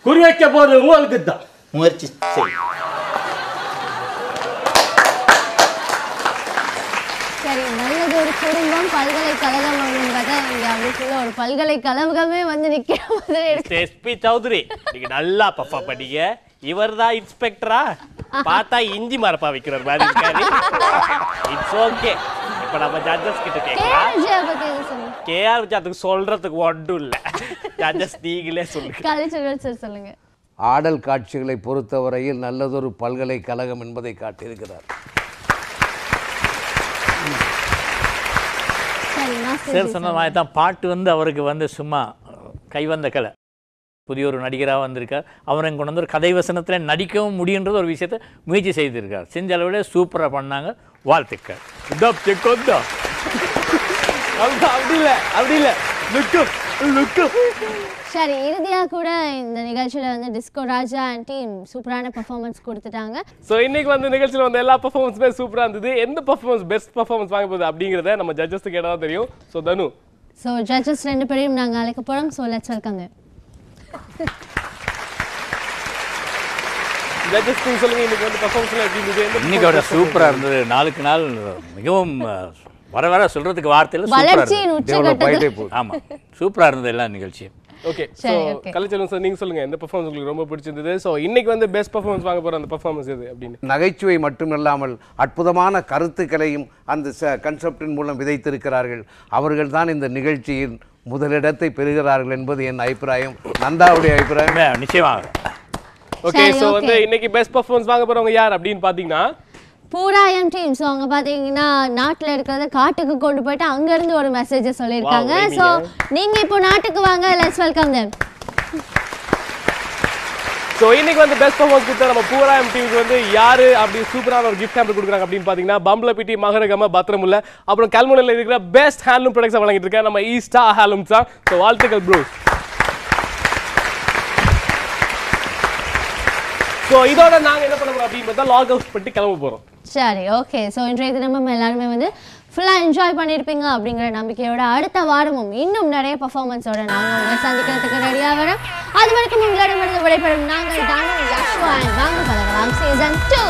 குறி வைக்க போறது உங்களுக்கு தான். முயற்சி செய். சரி, நல்லது ஒரு குடும்பம் பல்கலைக்கழகம் அப்படின்னு பார்த்தா இங்க அப்படி சொல்ல ஒரு பல்கலைக்கழகமே வந்து நிக்கிற மாதிரி இருக்கு. எஸ்பி சௌத்ரி, நீங்க நல்லா பர்ஃபார்ம் பண்ணீங்க. இவர் தான் இன்ஸ்பெக்டரா? பார்த்தா இஞ்சி மரப்பா வைக்கிற மாதிரி இருக்காரு. It's okay. இப்ப நம்ம ஜட்ஜஸ் கிட்ட கேட்கலாம். கேஆர் விஜய் அதுக்கு சொல்றதுக்கு ஒன்றும் இல்ல. ஜட்ஜஸ் நீங்களே சொல்லுங்க. கலைச்செல்வன் சார் சொல்லுங்க. ஆடல் காட்சிகளை பொறுத்தவரையில் நல்லதொரு பல்கலைக்கழகம் என்பதை காட்டியிருக்கிறார். சார் சொன்ன மாதிரி தான் பாட்டு வந்து அவருக்கு வந்து சும்மா கைவந்த கலை. புதிய ஒரு நடிகராக வந்திருக்கார். அவரை கொண்டு வந்து ஒரு கதை வசனத்தில் நடிக்கவும் முடியுன்றது ஒரு விஷயத்தை முயற்சி செய்திருக்கார். செஞ்ச அளவில் சூப்பராக பண்ணாங்க. வாழ்த்துக்கள். அப்படி இல்லை சரி, இறுதியாக கூட இந்த நிகழ்ச்சியில் வந்து டிஸ்கோ ராஜா அண்ட் டீம் சூப்பரான பர்ஃபார்மன்ஸ் கொடுத்துட்டாங்க. ஸோ இன்னைக்கு வந்து நிகழ்ச்சியில் வந்து எல்லா பர்ஃபார்மன்ஸுமே சூப்பராக இருந்தது. எந்த பர்ஃபார்மன்ஸ் பெஸ்ட் பர்ஃபார்மன்ஸ் வாங்க போகுது அப்படிங்கிறத நம்ம ஜட்ஜஸ்க்கு கேட்டால் தான் தெரியும். ஸோ தனு, ஸோ ஜட்ஜஸ் 2 பேரையும் நாங்கள் அழைக்க போகிறோம். So let's welcome them. Judges நீங்க சொல்லுங்க, இன்னைக்கு வந்து பர்ஃபார்மன்ஸ்ல எப்படி இருந்தது? இன்னைக்கு சூப்பராக இருந்தது. நாளுக்கு நாள் மிகவும் வர வர சொல்றதுக்கு வார்த்தையில் சூப்பராக. ஆமாம், சூப்பராக இருந்தது எல்லா நிகழ்ச்சியும். ஓகே, ஸோ கலைச்செல்வன் சார், நீங்கள் சொல்லுங்கள் எந்த பர்ஃபார்மன்ஸ் உங்களுக்கு ரொம்ப பிடிச்சிருந்தது? ஸோ இன்னைக்கு வந்து பெஸ்ட் பர்ஃபார்மன்ஸ் வாங்க போகிற அந்த பர்ஃபார்மன்ஸ் எது அப்படின்னு? நகைச்சுவை மட்டுமில்லாமல் அற்புதமான கருத்துக்களையும் அந்த கன்செப்டின் மூலம் விதைத்திருக்கிறார்கள். அவர்கள் தான் இந்த நிகழ்ச்சியின் முதலிடத்தை பெறுகிறார்கள் என்பது என் அபிப்பிராயம். நந்தாவுடைய அபிப்பிராயம் நிச்சயமாக. ஓகே, ஸோ வந்து இன்னைக்கு பெஸ்ட் பர்ஃபார்மன்ஸ் வாங்க போகிறவங்க யார் அப்படின்னு பார்த்தீங்கன்னா பூராயம் டீம். ஸோ அவங்க பார்த்தீங்கன்னா நாட்டில் இருக்கிறத காட்டுக்கு கொண்டு போயிட்டு அங்கேருந்து ஒரு மெசேஜை சொல்லியிருக்காங்க. ஸோ நீங்கள் இப்போ நாட்டுக்கு வாங்க. Let's welcome them. ஸோ இன்னைக்கு வந்து பெஸ்ட் பர்ஃபார்மன்ஸ் கொடுத்தா நம்ம பூராயம் டீமுக்கு வந்து யாரு அப்படி சூப்பரான ஒரு கிஃப்ட் ஹேம்பர் கொடுக்குறாங்க அப்படின்னு பார்த்தீங்கன்னா பம்பலப்பிட்டி, மகரகம, பத்திரமுல்ல, அப்புறம் கல்முனையில் இருக்கிற பெஸ்ட் ஹேண்ட்லூம் ப்ராடக்ட்ஸை வழங்கிட்டு இருக்கேன் நம்ம ஈஸ்டா ஹேண்ட்லூம்ஸ் தான். ஸோ வாழ்த்துக்கள் ப்ரூஸ். ஸோ இதோட நாங்கள் என்ன பண்ண போகிறோம் அப்படின்னு பார்த்தா லாக் அவுட் பண்ணிட்டு கிளம்ப போகிறோம். சரி, ஓகே. ஸோ இன்றைய தினம் நம்ம எல்லாருமே வந்து ஃபுல்லாக என்ஜாய் பண்ணியிருப்பீங்க அப்படிங்கிற நம்பிக்கையோட அடுத்த வாரமும் இன்னும் நிறைய பர்ஃபார்மன்ஸோட நாங்கள் உங்களை சந்திக்கிறதுக்கு ரெடியாக வரோம். அது வரைக்கும் உங்களிடமிருந்து விடைபெறும் நாங்கள் தானே யஷ்வா அண்ட் வாங்க பழகலாம் சீசன் 2.